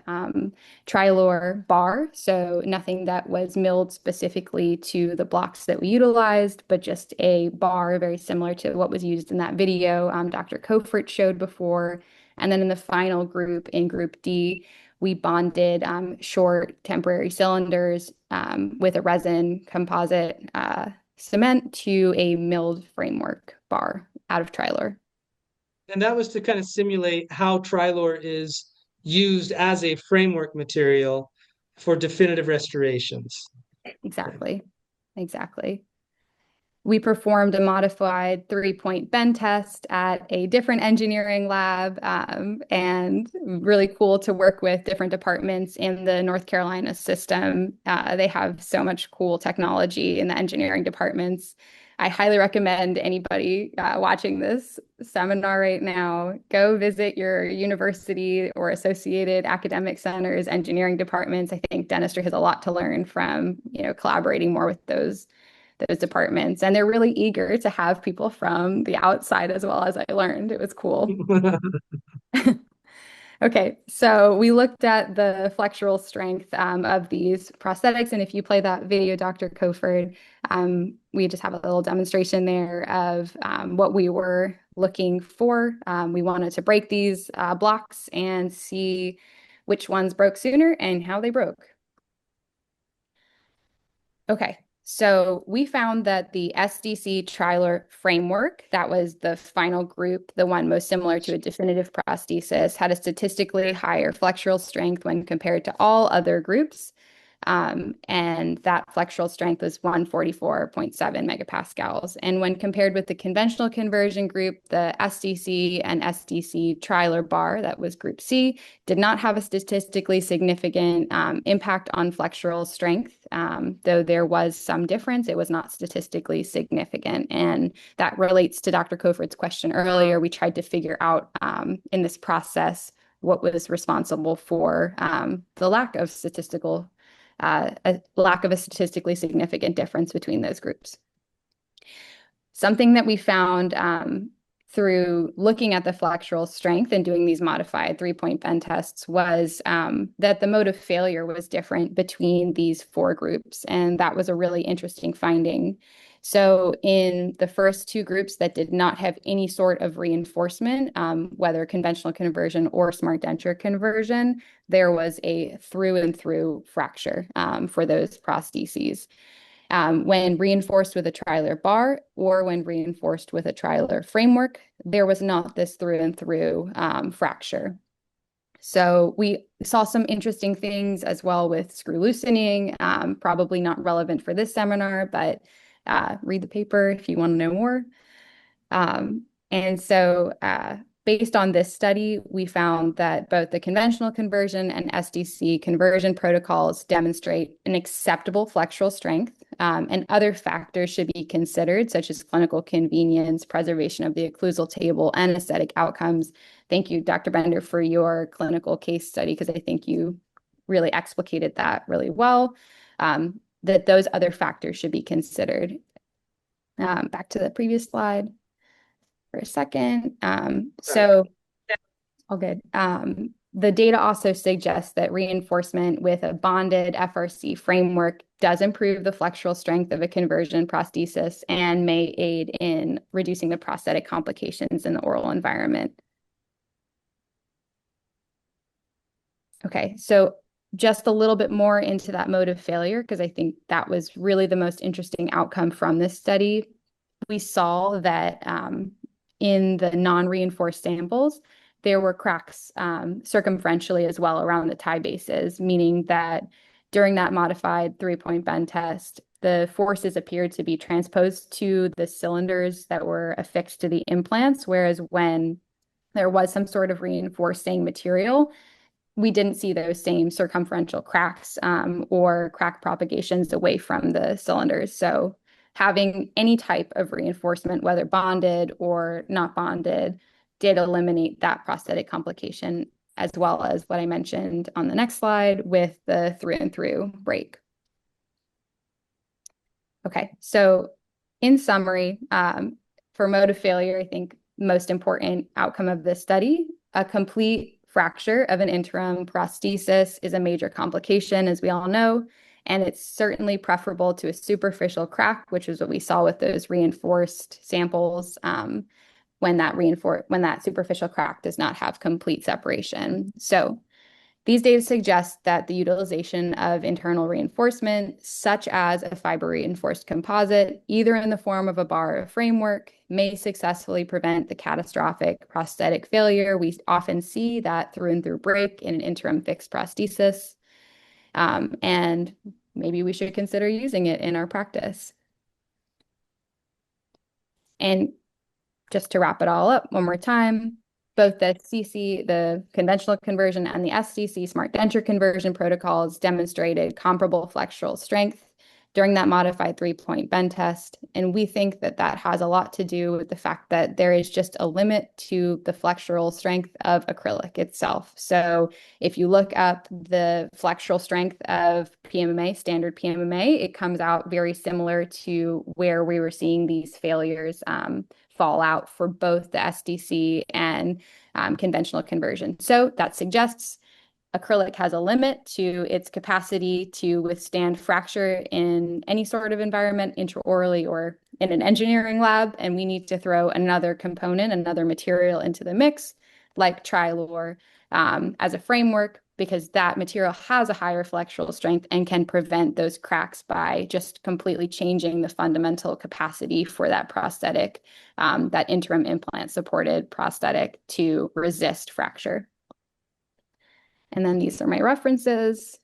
Trilor bar, so nothing that was milled specifically to the blocks that we utilized, but just a bar very similar to what was used in that video Dr. Kofford showed before. And then in the final group, in group D, we bonded short temporary cylinders with a resin composite cement to a milled framework bar out of Trilor. And that was to kind of simulate how Trilor is used as a framework material for definitive restorations. Exactly. Exactly. We performed a modified 3-point bend test at a different engineering lab, and really cool to work with different departments in the North Carolina system. They have so much cool technology in the engineering departments. I highly recommend anybody watching this seminar right now, go visit your university or associated academic centers, engineering departments. I think dentistry has a lot to learn from, collaborating more with those departments. And they're really eager to have people from the outside as well, as I learned. It was cool. Okay, so we looked at the flexural strength of these prosthetics. And if you play that video, Dr. Kofford, we just have a little demonstration there of what we were looking for. We wanted to break these blocks and see which ones broke sooner and how they broke. Okay, so we found that the SDC Trilor framework, that was the final group, the one most similar to a definitive prosthesis, had a statistically higher flexural strength when compared to all other groups. And that flexural strength was 144.7 megapascals. And when compared with the conventional conversion group, the SDC and SDC Trilor bar, that was group C, did not have a statistically significant impact on flexural strength. Though there was some difference, it was not statistically significant. And that relates to Dr. Kofford's question earlier. We tried to figure out in this process what was responsible for the lack of a statistically significant difference between those groups. Something that we found through looking at the flexural strength and doing these modified 3-point bend tests was that the mode of failure was different between these 4 groups. And that was a really interesting finding. So in the first 2 groups that did not have any sort of reinforcement, whether conventional conversion or smart denture conversion, there was a through and through fracture for those prostheses. When reinforced with a Trilor bar or when reinforced with a Trilor framework, there was not this through and through fracture. So we saw some interesting things as well with screw loosening, probably not relevant for this seminar, but read the paper if you want to know more. And so based on this study, we found that both the conventional conversion and SDC conversion protocols demonstrate an acceptable flexural strength, and other factors should be considered, such as clinical convenience, preservation of the occlusal table, and aesthetic outcomes. Thank you, Dr. Bender, for your clinical case study, because I think you really explicated that really well, that those other factors should be considered. Back to the previous slide for a second. So all good. The data also suggests that reinforcement with a bonded FRC framework does improve the flexural strength of a conversion prosthesis and may aid in reducing the prosthetic complications in the oral environment. Okay, so just a little bit more into that mode of failure, because I think that was really the most interesting outcome from this study. We saw that in the non-reinforced samples, there were cracks circumferentially as well around the tie bases, meaning that during that modified 3-point bend test, the forces appeared to be transposed to the cylinders that were affixed to the implants, whereas when there was some sort of reinforcing material, we didn't see those same circumferential cracks or crack propagations away from the cylinders. So having any type of reinforcement, whether bonded or not bonded, did eliminate that prosthetic complication, as well as what I mentioned on the next slide with the through and through break. Okay, so in summary, for mode of failure, I think most important outcome of this study. A complete fracture of an interim prosthesis is a major complication, as we all know, and it's certainly preferable to a superficial crack, which is what we saw with those reinforced samples, when that superficial crack does not have complete separation. So these data suggest that the utilization of internal reinforcement, such as a fiber-reinforced composite, either in the form of a bar or framework, may successfully prevent the catastrophic prosthetic failure we often see that through and through break in an interim fixed prosthesis. And maybe we should consider using it in our practice. And just to wrap it all up one more time, both the CC, the conventional conversion, and the SDC, smart denture conversion protocols demonstrated comparable flexural strength during that modified 3-point bend test. And we think that that has a lot to do with the fact that there is just a limit to the flexural strength of acrylic itself. So if you look up the flexural strength of PMMA, standard PMMA, it comes out very similar to where we were seeing these failures fall out for both the SDC and conventional conversion. So that suggests acrylic has a limit to its capacity to withstand fracture in any sort of environment, intraorally or in an engineering lab, and we need to throw another component, another material into the mix, like Trilor, as a framework, because that material has a higher flexural strength and can prevent those cracks by just completely changing the fundamental capacity for that prosthetic, that interim implant supported prosthetic, to resist fracture. And then these are my references.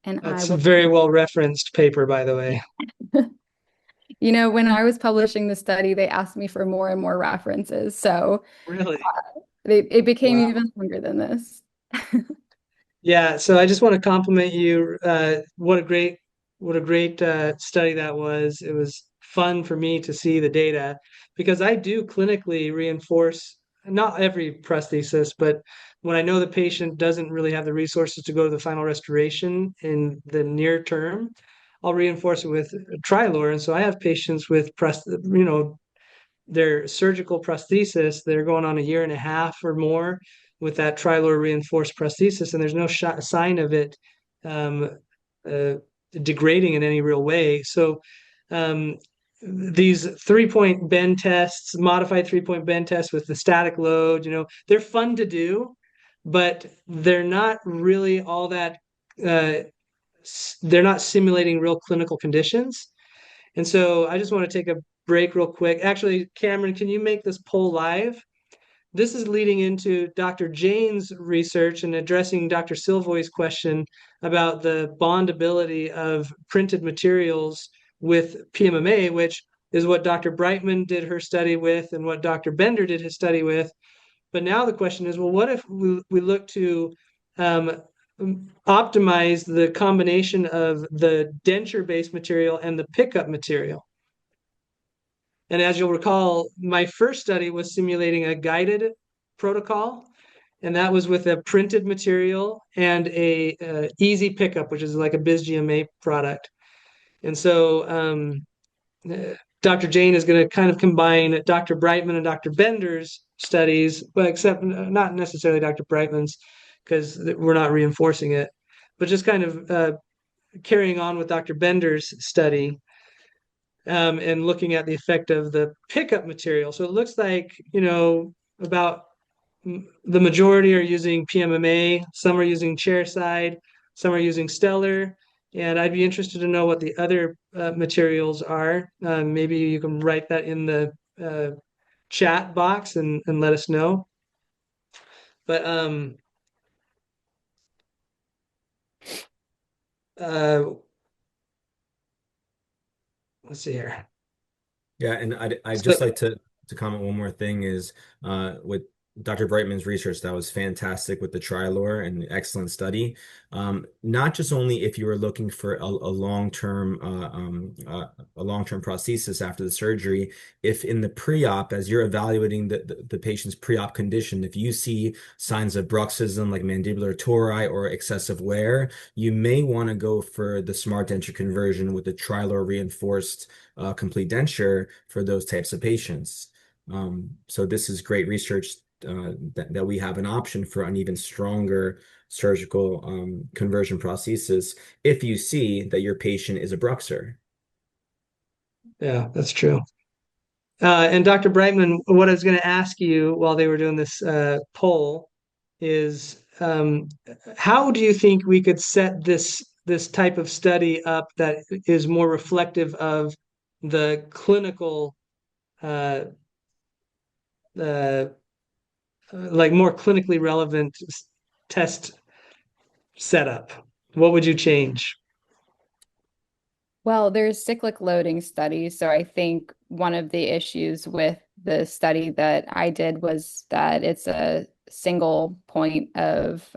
And That's a very well referenced paper, by the way. You know, when I was publishing the study, they asked me for more and more references. So Really? it became Wow. even longer than this. Yeah, so I just want to compliment you. What a great study that was. It was fun for me to see the data because I do clinically reinforce not every prosthesis, but when I know the patient doesn't really have the resources to go to the final restoration in the near term, I'll reinforce it with Trilor. And so I have patients with their surgical prosthesis, they're going on a year and a half or more with that Trilor reinforced prosthesis, and there's no sign of it um, uh, degrading in any real way. So these 3-point bend tests, modified 3-point bend tests with the static load, they're fun to do, but they're not really all that. They're not simulating real clinical conditions. And so I just want to take a break real quick. Actually, Cameron, can you make this poll live? This is leading into Dr. Jain's research and addressing Dr. Silvoy's question about the bondability of printed materials with PMMA, which is what Dr. Breitman did her study with and what Dr. Bender did his study with. But now the question is, well, what if we look to optimize the combination of the denture-based material and the pickup material? And as you'll recall, my first study was simulating a guided protocol, and that was with a printed material and a easy pickup, which is like a BizGMA product. And so Dr. Jain is going to kind of combine Dr. Breitman and Dr. Bender's studies, but except not necessarily Dr. Breitman's, because we're not reinforcing it, but just kind of carrying on with Dr. Bender's study. And looking at the effect of the pickup material. So it looks like, about the majority are using PMMA, some are using chairside, some are using stellar. And I'd be interested to know what the other materials are. Maybe you can write that in the chat box and let us know. But let's see here. Yeah, and I'd just like to comment one more thing is with Dr. Brightman's research, that was fantastic with the Trilor and excellent study. Not just only if you were looking for a long-term prosthesis after the surgery, if in the pre-op, as you're evaluating the patient's pre-op condition, if you see signs of bruxism like mandibular tori or excessive wear, you may want to go for the smart denture conversion with the Trilor reinforced complete denture for those types of patients. So this is great research that we have an option for an even stronger surgical conversion prosthesis if you see that your patient is a bruxer. Yeah, that's true. And Dr. Brightman, what I was going to ask you while they were doing this poll is, how do you think we could set this type of study up that is more reflective of the clinical, uh, uh, like more clinically relevant test setup? What would you change? Well, there's cyclic loading studies. So I think one of the issues with the study that I did was that it's a single point of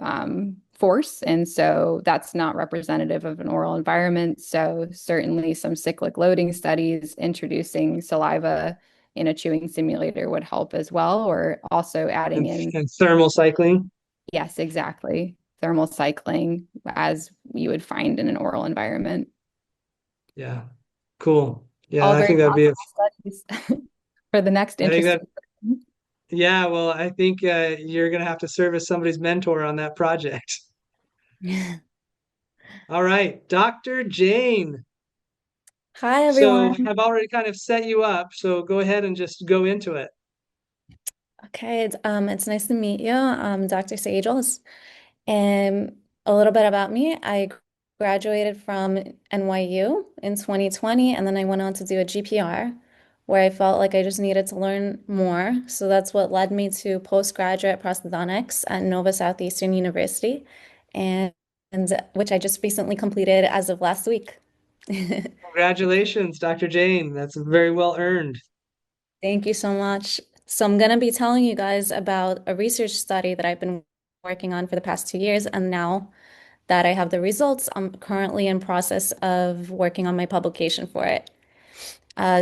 force. And so that's not representative of an oral environment. So certainly some cyclic loading studies introducing saliva in a chewing simulator would help as well, or also adding in, And thermal cycling? yes, exactly, thermal cycling as you would find in an oral environment. Yeah, cool. Yeah, All I very think that'd be possible studies for the next I think that interesting person. yeah, well, I think you're gonna have to serve as somebody's mentor on that project. All right, Dr. Jain. Hi, So everyone. I've already kind of set you up, so go ahead and just go into it. Okay, it's nice to meet you. I'm Dr. Sagels. And a little bit about me. I graduated from NYU in 2020, and then I went on to do a GPR where I felt like I just needed to learn more. So that's what led me to postgraduate prosthodontics at Nova Southeastern University, and, and which I just recently completed as of last week. Congratulations, Dr. Jain. That's very well earned. Thank you so much. So I'm going to be telling you guys about a research study that I've been working on for the past 2 years, and now that I have the results, I'm currently in process of working on my publication for it.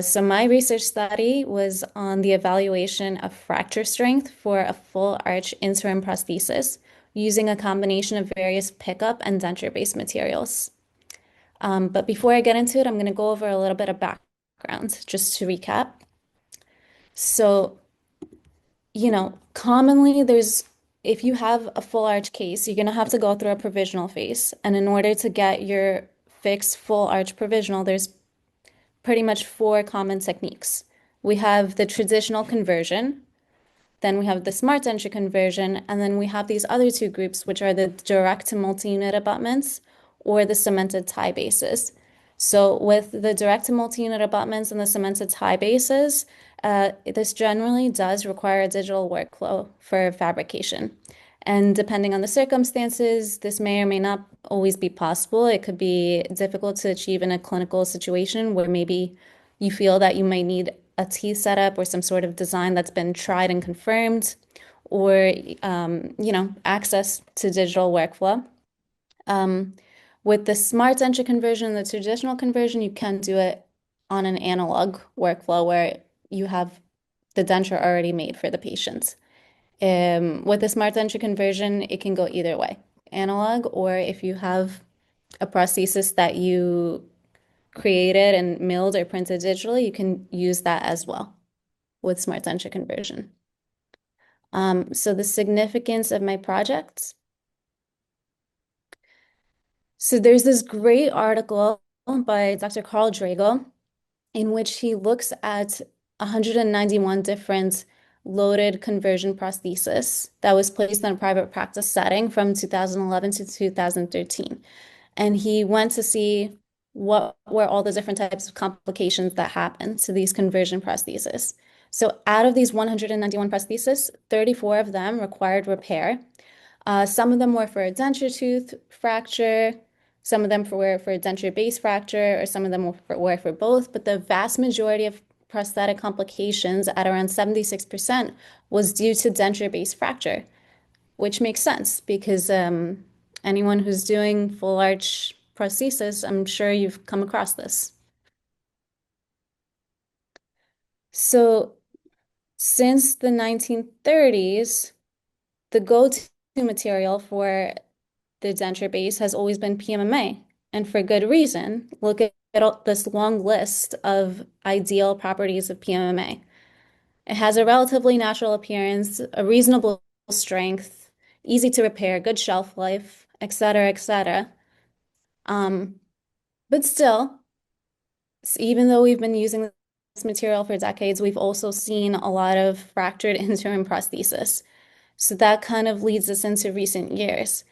So my research study was on the evaluation of fracture strength for a full arch interim prosthesis using a combination of various pickup and denture-based materials. But before I get into it, I'm going to go over a little bit of background just to recap. So commonly if you have a full arch case, you're going to have to go through a provisional phase. And in order to get your fixed full arch provisional, there's pretty much four common techniques. We have the traditional conversion, then we have the smart denture conversion, and then we have these other two groups, which are the direct to multi-unit abutments or the cemented tie bases. So with the direct to multi-unit abutments and the cemented tie bases, this generally does require a digital workflow for fabrication. And depending on the circumstances, this may or may not always be possible. It could be difficult to achieve in a clinical situation where maybe you feel that you might need a teeth setup or some sort of design that's been tried and confirmed, or access to digital workflow. With the smart denture conversion, the traditional conversion, you can do it on an analog workflow where you have the denture already made for the patient. With the smart denture conversion, it can go either way, analog, or if you have a prosthesis that you created and milled or printed digitally, you can use that as well with smart denture conversion. So the significance of my projects. So there's this great article by Dr. Carl Drago in which he looks at 191 different loaded conversion prosthesis that was placed in a private practice setting from 2011 to 2013. And he went to see what were all the different types of complications that happen to these conversion prostheses. So out of these 191 prostheses, 34 of them required repair. Some of them were for a denture tooth fracture, some of them were for denture base fracture, or some of them were for both, but the vast majority of prosthetic complications at around 76% was due to denture base fracture, which makes sense because anyone who's doing full arch prosthesis, I'm sure you've come across this. So since the 1930s, the go-to material for the denture base has always been PMMA, and for good reason. Look at this long list of ideal properties of PMMA. It has a relatively natural appearance, a reasonable strength, easy to repair, good shelf life, et cetera, et cetera. But still, even though we've been using this material for decades, we've also seen a lot of fractured interim prosthesis. So that kind of leads us into recent years.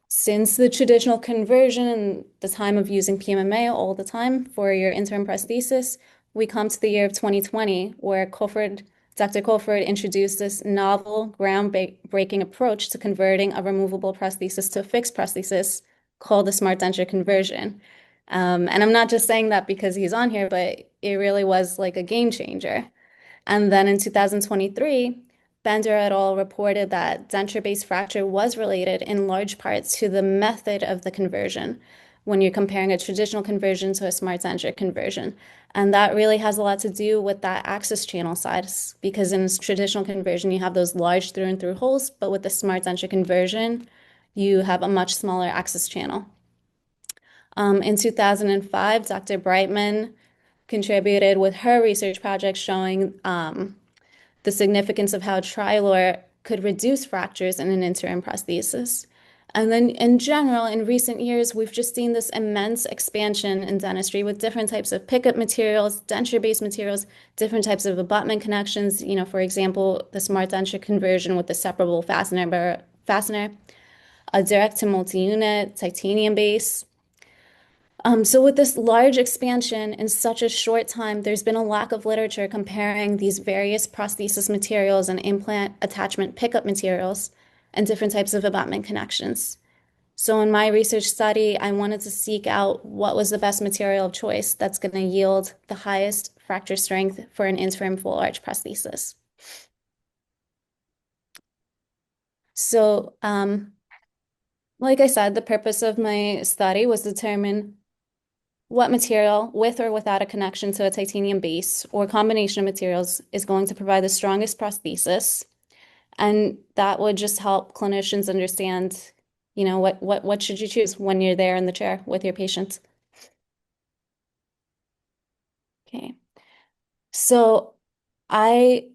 Since the traditional conversion and the time of using PMMA all the time for your interim prosthesis, we come to the year of 2020, where Dr. Kofford introduced this novel, groundbreaking approach to converting a removable prosthesis to a fixed prosthesis called the smart denture conversion. And I'm not just saying that because he's on here, but it really was like a game changer. And then in 2023, Bender et al. Reported that denture-based fracture was related in large part to the method of the conversion when you're comparing a traditional conversion to a smart denture conversion. And that really has a lot to do with that access channel size, because in traditional conversion, you have those large through and through holes, but with the smart denture conversion, you have a much smaller access channel. In 2005, Dr. Breitman contributed with her research project showing the significance of how Trilor could reduce fractures in an interim prosthesis. And then in general, in recent years, we've just seen this immense expansion in dentistry with different types of pickup materials, denture-based materials, different types of abutment connections. For example, the smart denture conversion with the separable fastener, a direct to multi-unit titanium base. So with this large expansion in such a short time, there's been a lack of literature comparing these various prosthesis materials and implant attachment pickup materials and different types of abutment connections. So in my research study, I wanted to seek out what was the best material of choice that's going to yield the highest fracture strength for an interim full arch prosthesis. So, like I said, the purpose of my study was to determine what material, with or without a connection to a titanium base or combination of materials, is going to provide the strongest prosthesis. And that would just help clinicians understand, what should you choose when you're there in the chair with your patient. Okay. So I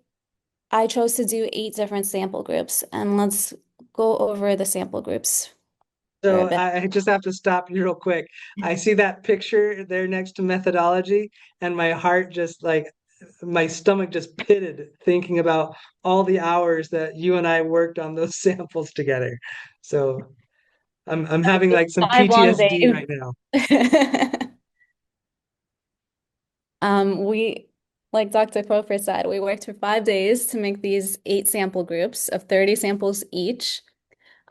chose to do 8 different sample groups, and let's go over the sample groups. So I just have to stop you real quick. I see that picture there next to methodology, and my heart just my stomach just pitted thinking about all the hours that you and I worked on those samples together. So I'm having like some 5 long PTSD days. right now. We, like Dr. Kofford said, we worked for 5 days to make these 8 sample groups of 30 samples each.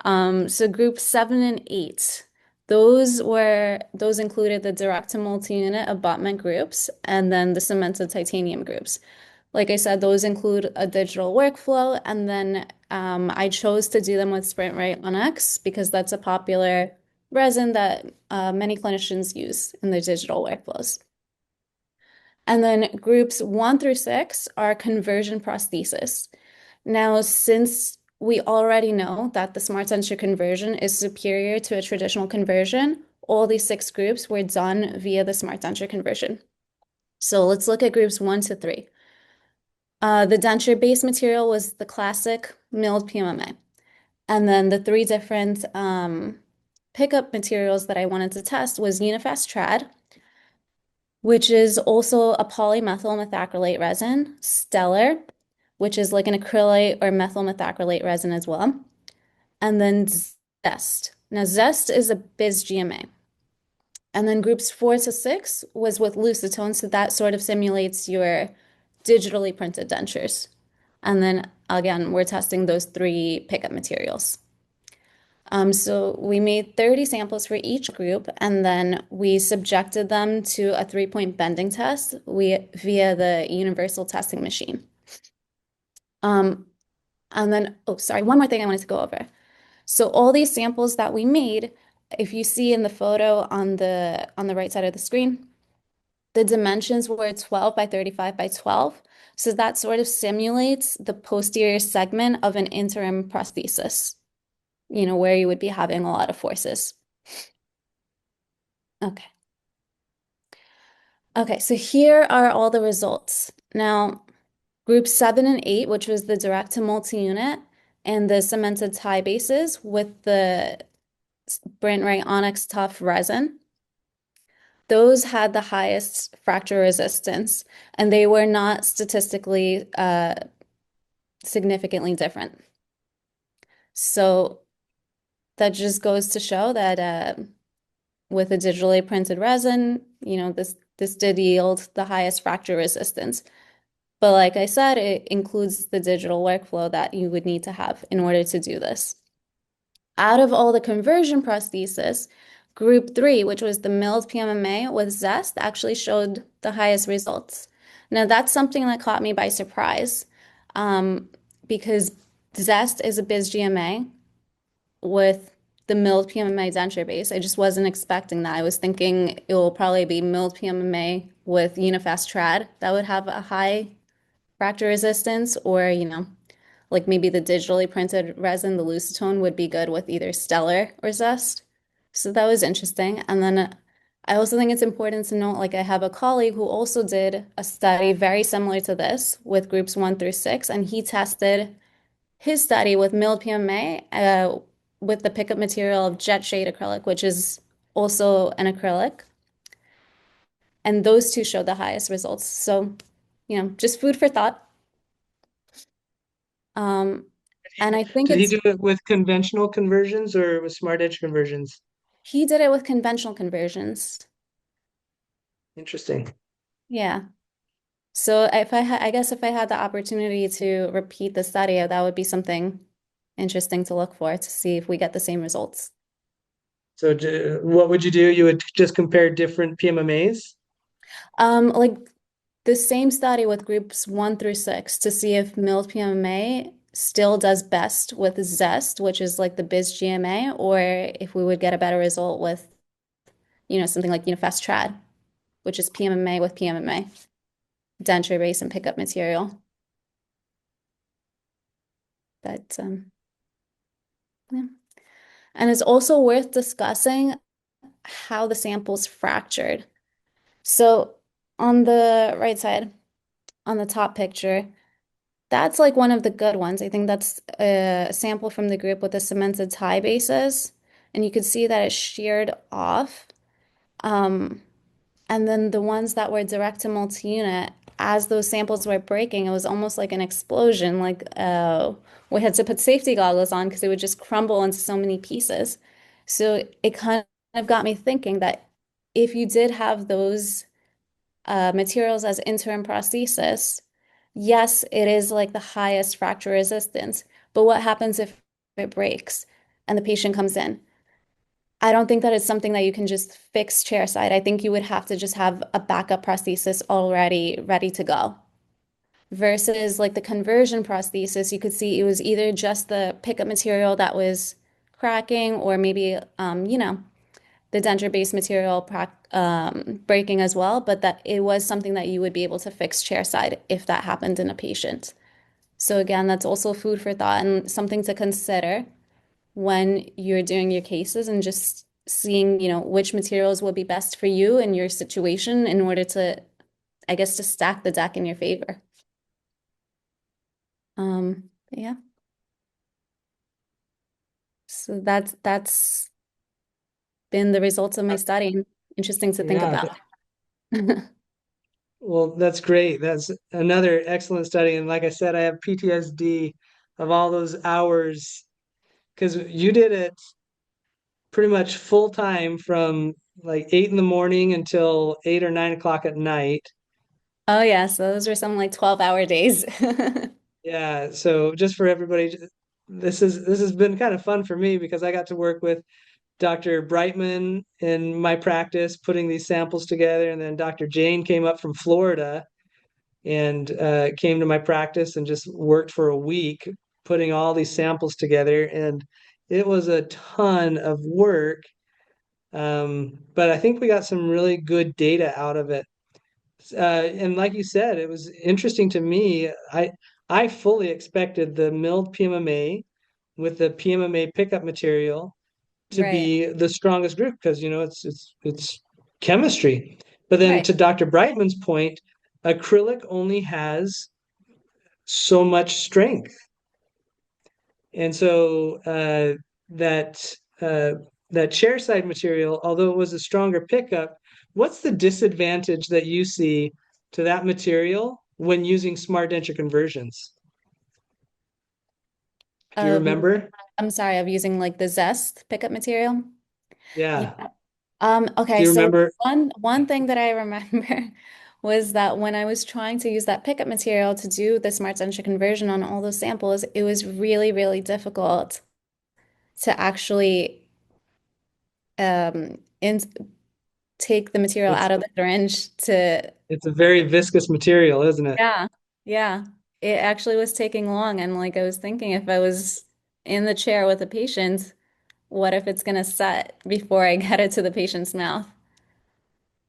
So group 7 and 8, those included the direct to multi-unit abutment groups and then the cemented titanium groups. Like I said, those include a digital workflow, and then I chose to do them with SprintRite 1X because that's a popular resin that many clinicians use in their digital workflows. And then groups 1 through 6 are conversion prosthesis. Now, since we already know that the smart denture conversion is superior to a traditional conversion, all these 6 groups were done via the smart denture conversion. So let's look at groups 1 to 3. The denture base material was the classic milled PMMA. And then the 3 different pickup materials that I wanted to test was Unifast Trad, which is also a polymethyl methacrylate resin, Stellar, which is like an acrylate or methyl methacrylate resin as well, and then Zest. Now, Zest is a BIS-GMA. And then groups 4 to 6 was with Lucitone, so that sort of simulates your digitally printed dentures. And then again, we're testing those 3 pickup materials. So we made 30 samples for each group, and then we subjected them to a 3-point bending test via the universal testing machine. And then, one more thing I wanted to go over. So all these samples that we made, if you see in the photo on the right side of the screen, the dimensions were 12 by 35 by 12. So that sort of simulates the posterior segment of an interim prosthesis, where you would be having a lot of forces. Okay. Okay, so here are all the results. Now, Group 7 and 8, which was the direct to multi-unit and the cemented tie bases with the Brent Ray Onyx Tough resin, those had the highest fracture resistance, and they were not statistically significantly different. So that just goes to show that with a digitally printed resin, this did yield the highest fracture resistance. But like I said, it includes the digital workflow that you would need to have in order to do this. Out of all the conversion prosthesis, group 3, which was the milled PMMA with Zest, actually showed the highest results. Now, that's something that caught me by surprise because Zest is a BizGMA with the milled PMMA denture base. I just wasn't expecting that. I was thinking it will probably be milled PMMA with Unifast Trad that would have a high fracture resistance, or like maybe the digitally printed resin, the Lucitone, would be good with either Stellar or Zest. So that was interesting. And then I also think it's important to note, like I have a colleague who also did a study very similar to this with groups 1 through 6, and he tested his study with milled PMA with the pickup material of jet shade acrylic, which is also an acrylic. And those two showed the highest results. So, just food for thought. And I think Did he do it with conventional conversions or with smart edge conversions? he did it with conventional conversions. Interesting. Yeah. So I guess if I had the opportunity to repeat the study, that would be something interesting to look for to see if we get the same results. So what would you do? You would just compare different PMMAs? Like the same study with groups 1 through 6 to see if milled PMMA still does best with Zest, which is like the BizGMA, or if we would get a better result with, something like Unifast Trad, which is PMMA with PMMA, denture base and pickup material. But yeah. And it's also worth discussing how the sample's fractured. So on the right side, on the top picture, that's like one of the good ones. I think that's a sample from the group with the cemented tie bases. And you could see that it sheared off. And then the ones that were direct to multi-unit, as those samples were breaking, it was almost like an explosion. Like we had to put safety goggles on because it would just crumble into so many pieces. So it kind of got me thinking that if you did have those materials as interim prosthesis, yes, it is like the highest fracture resistance. But what happens if it breaks and the patient comes in? I don't think that it's something that you can just fix chairside. I think you would have to just have a backup prosthesis already ready to go. Versus like the conversion prosthesis, you could see it was either just the pickup material that was cracking, or maybe the denture-based material breaking as well, but that it was something that you would be able to fix chairside if that happened in a patient. So again, that's also food for thought and something to consider when you're doing your cases, and just seeing, which materials will be best for you and your situation in order to, I guess, to stack the deck in your favor. Yeah. So that's been the results of my study. Interesting to think Yeah. about. Well, that's great. That's another excellent study. And like I said, I have PTSD of all those hours because you did it pretty much full time from like 8 in the morning until 8 or 9 o'clock at night. Oh yeah, so those were some like 12-hour days. Yeah. So just for everybody, this has been kind of fun for me because I got to work with Dr. Breitman in my practice putting these samples together, and then Dr. Jain came up from Florida and came to my practice and just worked for a week putting all these samples together. And it was a ton of work. But I think we got some really good data out of it. And like you said, it was interesting to me. I fully expected the milled PMMA with the PMMA pickup material to Right, be the strongest group because it's chemistry. But then right. to Dr. Brightman's point, acrylic only has so much strength. And so that that chair side material, although it was a stronger pickup, what's the disadvantage that you see to that material when using smart denture conversions? Do you Of, remember? I'm sorry, of using like the Zest pickup material. Yeah. Yeah. Do Okay, you so remember? one thing that I remember was that when I was trying to use that pickup material to do the smart denture conversion on all those samples, it was really, really difficult to actually in take the material It's out of the syringe to, it's a very viscous material, isn't it? yeah, yeah. It actually was taking long, and like I was thinking, if I was in the chair with a patient, what if it's gonna set before I get it to the patient's mouth?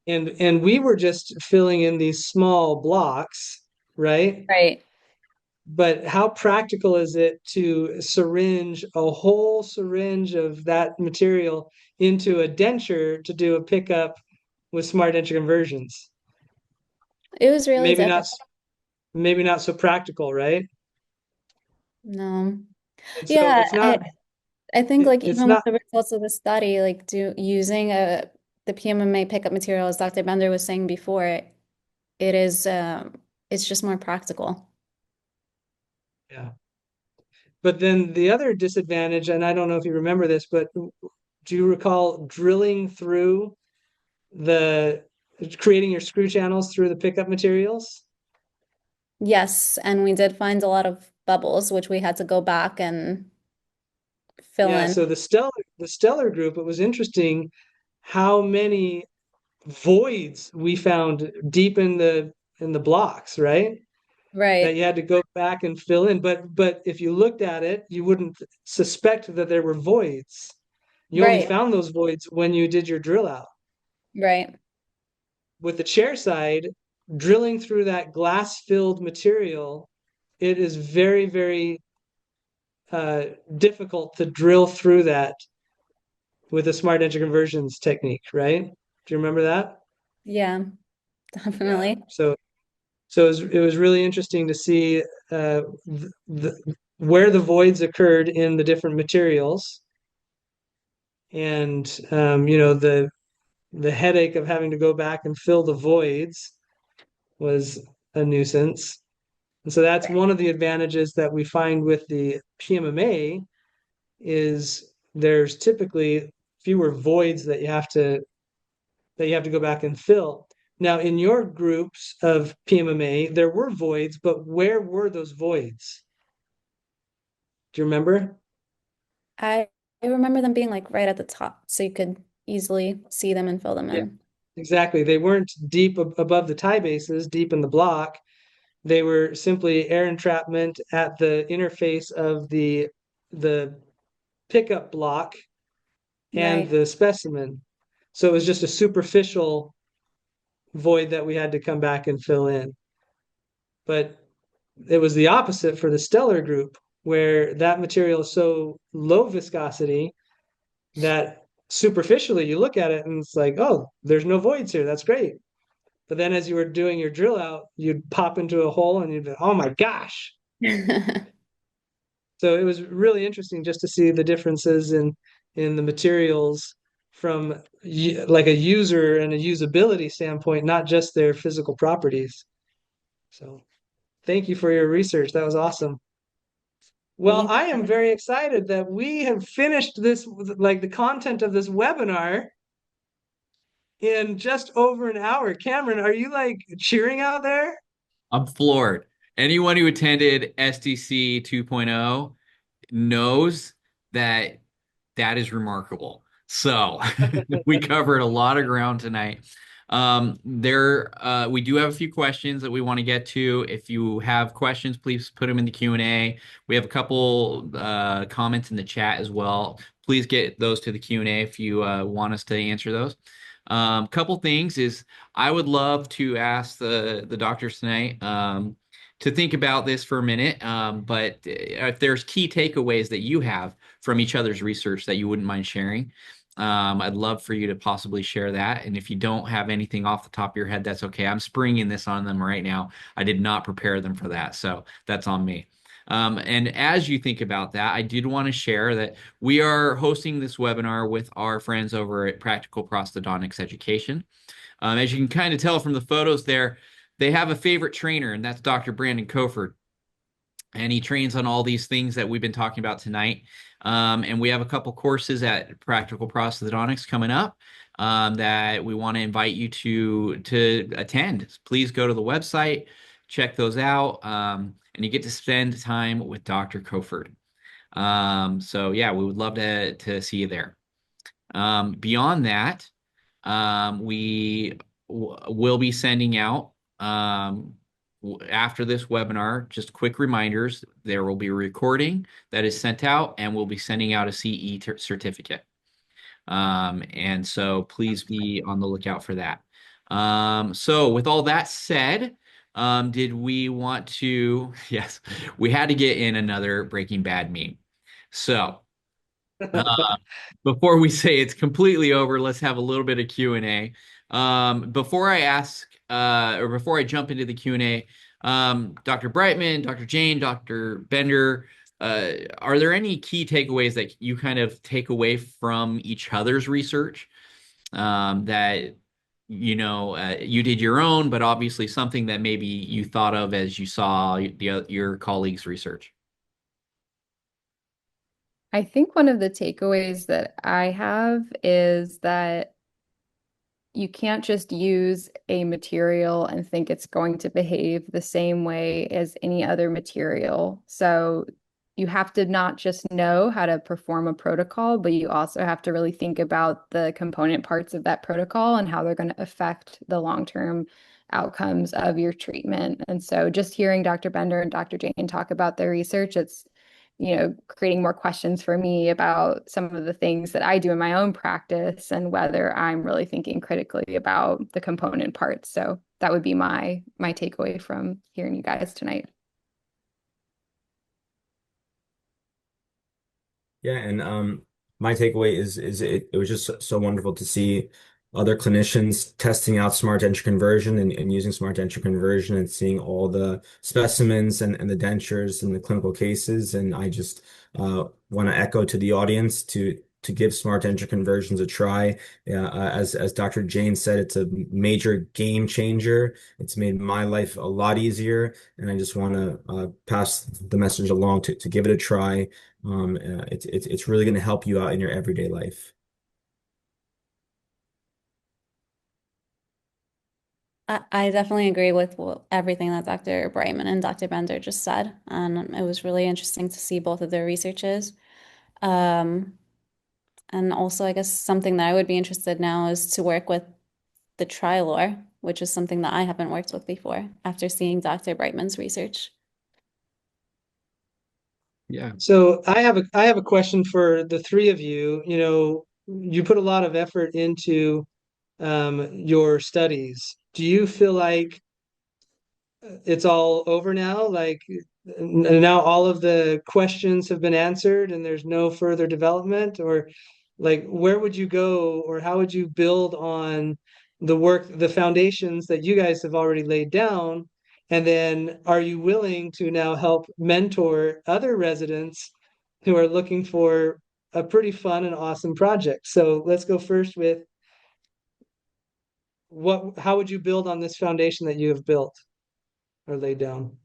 And we were just filling in these small blocks, right? Right. But how practical is it to syringe a whole syringe of that material into a denture to do a pickup with smart denture conversions? It was really Maybe difficult. not, maybe not so practical, right? No. And so Yeah, it's not, I think like it's even with not, the results of the study, like using the PMMA pickup material, as Dr. Bender was saying before, it is it's just more practical. yeah. But then the other disadvantage, and I don't know if you remember this, but do you recall drilling through the creating your screw channels through the pickup materials? Yes, and we did find a lot of bubbles, which we had to go back and fill Yeah, in. so the stellar group, it was interesting how many voids we found deep in the blocks, right? That Right, you had to go back and fill in. But if you looked at it, you wouldn't suspect that there were voids. You only right, found those voids when you did your drill out. right. With the chair side, drilling through that glass-filled material, it is very, very uh, difficult to drill through that with a smart denture conversions technique, right? Do you remember that? Yeah, Yeah. definitely. So it was really interesting to see where the voids occurred in the different materials, and the headache of having to go back and fill the voids was a nuisance. And so that's one of the advantages that we find with the PMMA is there's typically fewer voids that you have to go back and fill. Now, in your groups of PMMA, there were voids, but where were those voids? Do you remember? I I remember them being like right at the top, so you could easily see them and fill them Yeah, in. exactly. They weren't deep above the tie bases, deep in the block. They were simply air entrapment at the interface of the pickup block and Right. the specimen. So it was just a superficial void that we had to come back and fill in. But it was the opposite for the stellar group, where that material is so low viscosity that superficially you look at it and it's like, oh, there's no voids here. That's great. But then as you were doing your drill out, you'd pop into a hole and you'd be, oh my gosh. So it was really interesting just to see the differences in the materials from like a user and a usability standpoint, not just their physical properties. So thank you for your research. That was awesome. Well, I am Anytime. very excited that we have finished this, like the content of this webinar in just over an hour. Cameron, are you like cheering out there? I'm floored. Anyone who attended SDC 2.0 knows that that is remarkable. So we covered a lot of ground tonight. We do have a few questions that we want to get to. If you have questions, please put them in the Q&A. We have a couple comments in the chat as well. Please get those to the Q&A if you want us to answer those. Couple things is I would love to ask the doctors tonight to think about this for a minute. But if there's key takeaways that you have from each other's research that you wouldn't mind sharing. I'd love for you to possibly share that. And if you don't have anything off the top of your head, that's okay. I'm springing this on them right now. I did not prepare them for that, so that's on me. And as you think about that, I did want to share that we are hosting this webinar with our friends over at Practical Prosthodontics Education. As you can kind of tell from the photos there, they have a favorite trainer, and that's Dr. Brandon Kofford. And he trains on all these things that we've been talking about tonight. And we have a couple courses at Practical Prosthodontics coming up that we want to invite you to attend. Please go to the website, check those out, and you get to spend time with Dr. Kofford. So yeah, we would love to see you there. Beyond that, we will be sending out after this webinar, just quick reminders. There will be a recording that is sent out, and we'll be sending out a CE certificate. And so please be on the lookout for that. So with all that said, did we want to, yes, we had to get in another Breaking Bad meme. So before we say it's completely over, let's have a little bit of Q&A. Before I ask, or before I jump into the Q&A, Dr. Breitman, Dr. Jain, Dr. Bender, are there any key takeaways that you kind of take away from each other's research that you did your own, but obviously something that maybe you thought of as you saw your colleagues' research? I think one of the takeaways that I have is that you can't just use a material and think it's going to behave the same way as any other material. So you have to not just know how to perform a protocol, but you also have to really think about the component parts of that protocol and how they're going to affect the long-term outcomes of your treatment. And so just hearing Dr. Bender and Dr. Jain talk about their research, it's creating more questions for me about some of the things that I do in my own practice and whether I'm really thinking critically about the component parts. So that would be my takeaway from hearing you guys tonight. Yeah, and my takeaway is it was just so wonderful to see other clinicians testing out smart denture conversion and using smart denture conversion and seeing all the specimens and the dentures and the clinical cases. And I just want to echo to the audience to give smart denture conversions a try. As Dr. Jain said, it's a major game changer. It's made my life a lot easier, and I just want to pass the message along to give it a try. It's really going to help you out in your everyday life. I definitely agree with everything that Dr. Breitman and Dr. Bender just said, and it was really interesting to see both of their researches. And also, I guess something that I would be interested now is to work with the Trilor, which is something that I haven't worked with before after seeing Dr. Breitman's research. Yeah. So I have a question for the three of you. You put a lot of effort into your studies. Do you feel like it's all over now? Like now all of the questions have been answered and there's no further development? Or like where would you go, or how would you build on the work, the foundations that you guys have already laid down? And then are you willing to now help mentor other residents who are looking for a pretty fun and awesome project? So let's go first with how would you build on this foundation that you have built or laid down?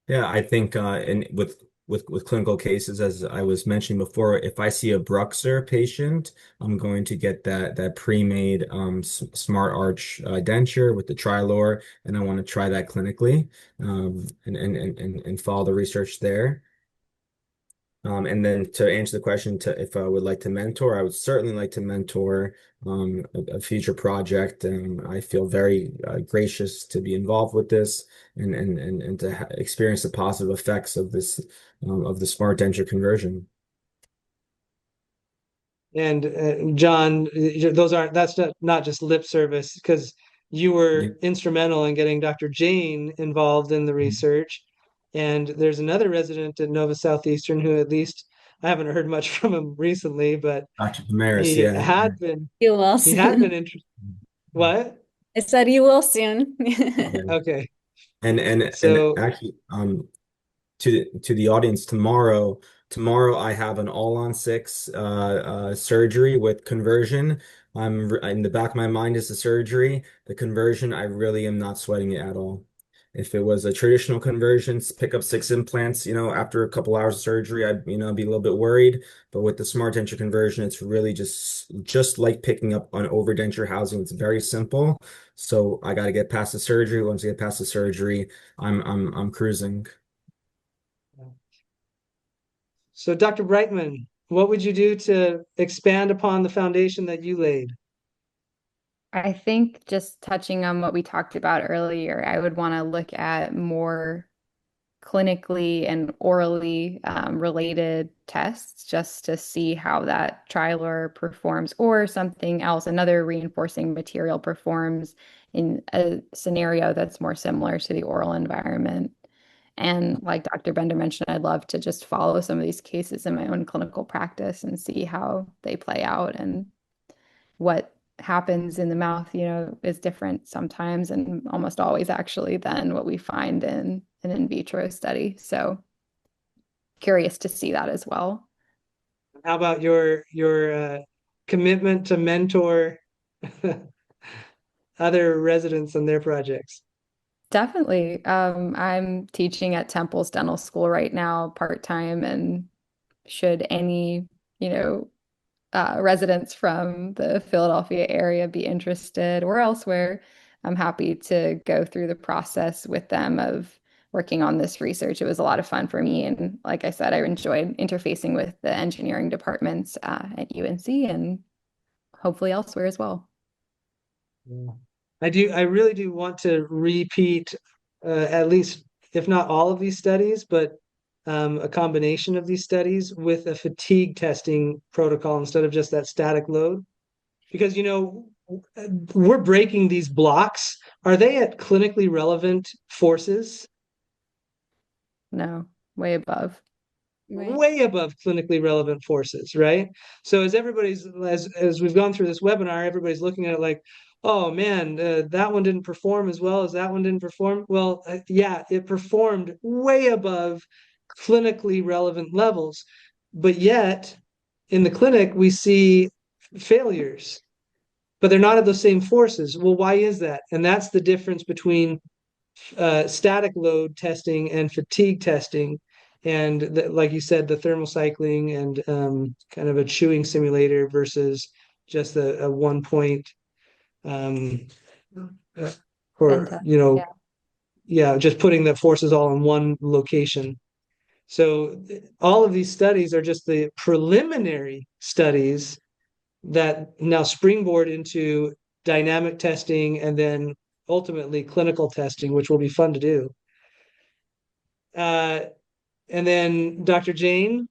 Yeah, I think in with clinical cases, as I was mentioning before, if I see a Bruxer patient, I'm going to get that pre-made smart arch denture with the Trilor, and I want to try that clinically and follow the research there. And then to answer the question, if I would like to mentor, I would certainly like to mentor a future project. I feel very gracious to be involved with this and to experience the positive effects of this of the smart denture conversion. And John, that's not just lip service, because you Yeah. were instrumental in getting Dr. Jain involved in the research. And there's another resident at Nova Southeastern who at least I haven't heard much from him recently, but Dr. Damaris, he yeah. had been You will he had been soon. interested. What? I said you will soon. Yeah. Okay. And So actually, to the audience tomorrow I have an all-on-6 surgery with conversion. In the back of my mind is the surgery. The conversion, I really am not sweating it at all. If it was a traditional conversion, pick up 6 implants, after a couple hours of surgery, I'd, be a little bit worried. But with the smart denture conversion, it's really just like picking up an overdenture housing. It's very simple. So I got to get past the surgery. Once I get past the surgery, I'm cruising. so Dr. Brightman, what would you do to expand upon the foundation that you laid? I think just touching on what we talked about earlier, I would want to look at more clinically and orally related tests just to see how that Trilor performs or something else, another reinforcing material performs in a scenario that's more similar to the oral environment. And like Dr. Bender mentioned, I'd love to just follow some of these cases in my own clinical practice and see how they play out and what happens in the mouth, is different sometimes and almost always actually than what we find in an in vitro study. So curious to see that as well. How about your commitment to mentor other residents and their projects? Definitely. I'm teaching at Temple's Dental School right now, part-time, and should any, you know, residents from the Philadelphia area be interested or elsewhere, I'm happy to go through the process with them of working on this research. It was a lot of fun for me. And like I said, I enjoyed interfacing with the engineering departments at UNC and hopefully elsewhere as well. Yeah. I really do want to repeat at least, if not all of these studies, but a combination of these studies with a fatigue testing protocol instead of just that static load. Because, we're breaking these blocks. Are they at clinically relevant forces? No, way above. Right. Way above clinically relevant forces, right? So as we've gone through this webinar, everybody's looking at it like, oh man, that one didn't perform as well as that one didn't perform. Well, yeah, it performed way above clinically relevant levels, but yet in the clinic we see failures, but they're not at those same forces. Well, why is that? And that's the difference between static load testing and fatigue testing. And like you said, the thermal cycling and kind of a chewing simulator versus just a 1 point um, Pen or, test. Yeah. yeah, just putting the forces all in one location. So all of these studies are just the preliminary studies that now springboard into dynamic testing and then ultimately clinical testing, which will be fun to do. Uh, and then Dr. Jain,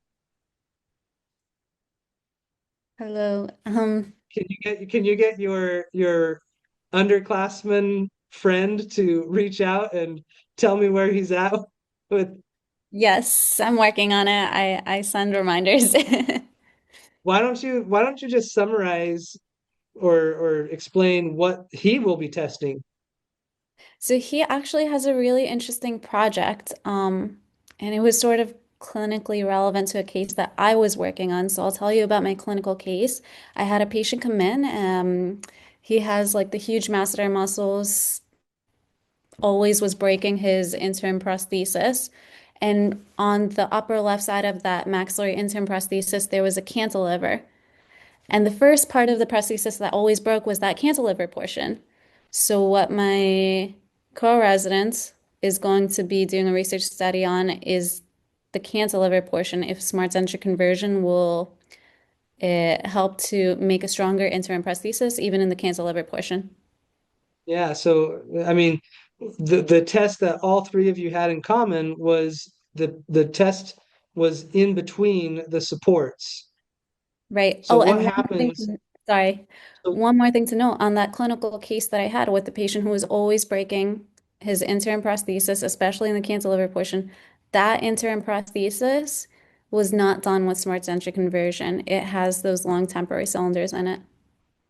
Hello. can you get your underclassman friend to reach out and tell me where he's at with Yes, I'm working on it. I send reminders. why don't you just summarize or explain what he will be testing? So he actually has a really interesting project, and it was sort of clinically relevant to a case that I was working on. So I'll tell you about my clinical case. I had a patient come in. He has like the huge masseter muscles, always was breaking his interim prosthesis. And on the upper left side of that maxillary interim prosthesis, there was a cantilever. And the first part of the prosthesis that always broke was that cantilever portion. So what my co-resident is going to be doing a research study on is the cantilever portion, if smart denture conversion will help to make a stronger interim prosthesis, even in the cantilever portion. Yeah, so I mean, the test that all three of you had in common was the test was in between the supports. Right. So Oh, what and one more thing happens? sorry. So One more thing to note on that clinical case that I had with the patient who was always breaking his interim prosthesis, especially in the cantilever portion, that interim prosthesis was not done with smart denture conversion. It has those long temporary cylinders in it.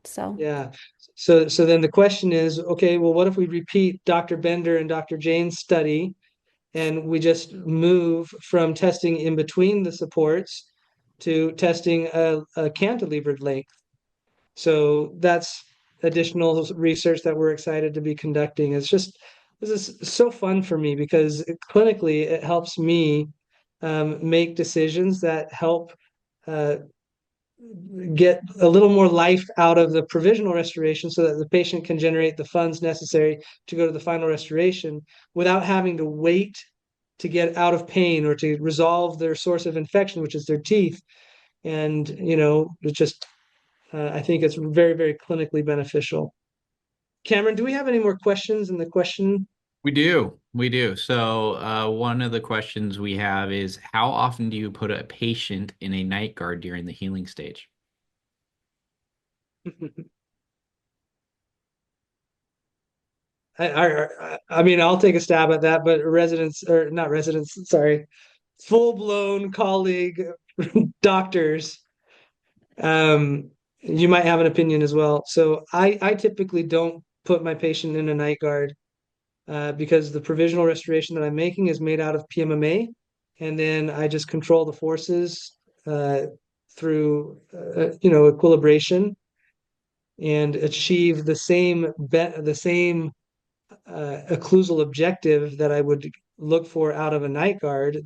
So, Yeah. So then the question is, okay, well, what if we repeat Dr. Bender and Dr. Jain's study and we just move from testing in between the supports to testing a cantilevered length? So that's additional research that we're excited to be conducting. This is so fun for me because clinically it helps me make decisions that help uh, get a little more life out of the provisional restoration so that the patient can generate the funds necessary to go to the final restoration without having to wait to get out of pain or to resolve their source of infection, which is their teeth. And, it's just, I think it's very, very clinically beneficial. Cameron, do we have any more questions in the question? We do. We do. So, one of the questions we have is how often do you put a patient in a night guard during the healing stage? I mean, I'll take a stab at that, but residents, or not residents, sorry, full-blown colleague doctors, you might have an opinion as well. So I typically don't put my patient in a night guard because the provisional restoration that I'm making is made out of PMMA, and then I just control the forces through equilibration and achieve the same occlusal objective that I would look for out of a night guard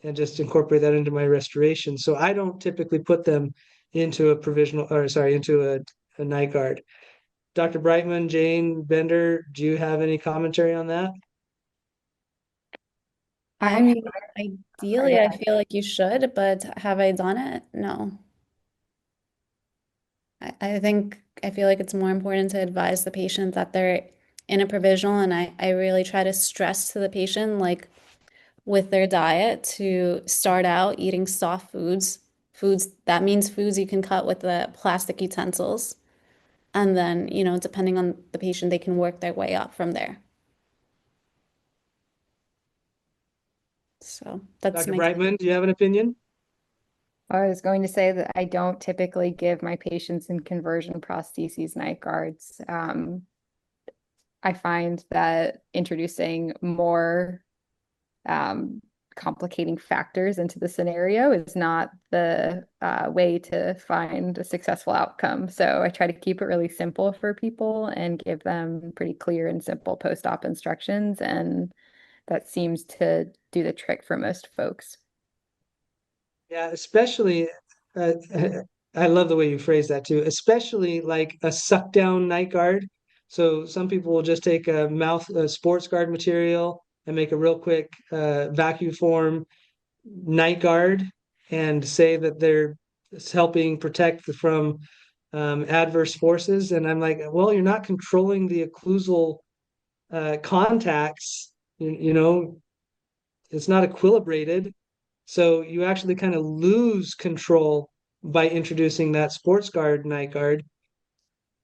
and just incorporate that into my restoration. So I don't typically put them into a provisional, or sorry, into a night guard. Dr. Breitman, Jain, Bender, do you have any commentary on that? I mean, ideally, I feel like you should, but have I done it? No. I feel like it's more important to advise the patient that they're in a provisional, and I really try to stress to the patient, like with their diet, to start out eating soft foods. Foods, that means foods you can cut with the plastic utensils. And then, depending on the patient, they can work their way up from there. So that's Dr. my Breitman, do you have an opinion? I was going to say that I don't typically give my patients in conversion prostheses night guards. I find that introducing more complicating factors into the scenario is not the way to find a successful outcome. So I try to keep it really simple for people and give them pretty clear and simple post-op instructions, and that seems to do the trick for most folks. Yeah, especially, uh, I love the way you phrase that too, especially like a suck down night guard. So some people will just take a sports guard material and make a real quick vacuum form night guard and say that they're helping protect from adverse forces. And I'm like, well, you're not controlling the occlusal contacts, it's not equilibrated. So you actually kind of lose control by introducing that sports guard night guard.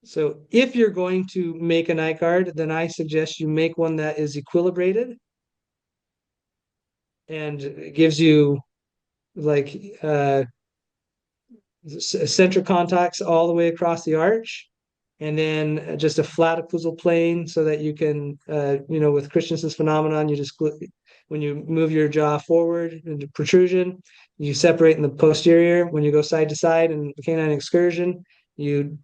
So if you're going to make a night guard, then I suggest you make one that is equilibrated and gives you like center contacts all the way across the arch, and then just a flat occlusal plane so that you can, with Christensen's phenomenon, you just when you move your jaw forward into protrusion, you separate in the posterior. When you go side to side in canine excursion, you